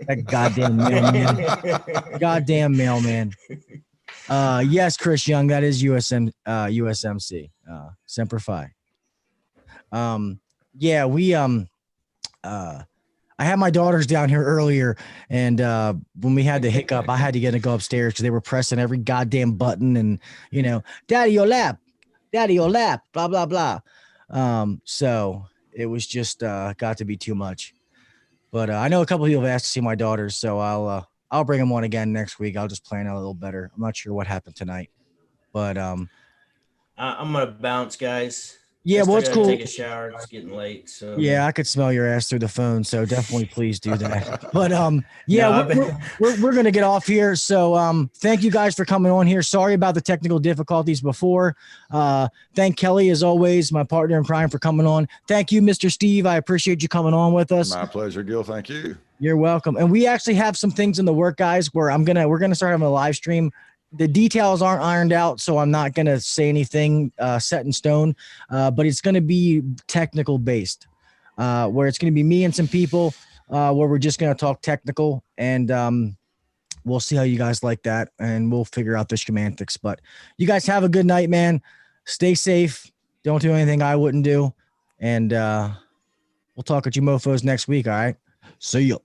that goddamn mailman. Goddamn mailman. Yes, Chris Young, that is USMC. Semper Fi. Yeah, we I had my daughters down here earlier, and when we had the hiccup, I had to get to go upstairs because they were pressing every goddamn button, and daddy your lap, blah blah blah. So it was just got to be too much. But I know a couple of people have asked to see my daughters, so I'll bring them on again next week. I'll just plan out a little better. I'm not sure what happened tonight, but I'm gonna bounce, guys. Yeah, well, it's cool. Take a shower. It's getting late, so yeah, I could smell your ass through the phone. So definitely, please do that. But yeah, we're gonna get off here. So thank you guys for coming on here. Sorry about the technical difficulties before. Thank Kelly as always, my partner in crime, for coming on. Thank you, Mr. Steve. I appreciate you coming on with us. My pleasure, Gil. Thank you. You're welcome. And we actually have some things in the work, guys, where we're gonna start having a live stream. The details aren't ironed out, so I'm not going to say anything set in stone, but it's going to be technical based, where it's going to be me and some people where we're just going to talk technical, and we'll see how you guys like that, and we'll figure out the semantics. But you guys have a good night, man. Stay safe. Don't do anything I wouldn't do, and we'll talk with you mofos next week, all right? See ya.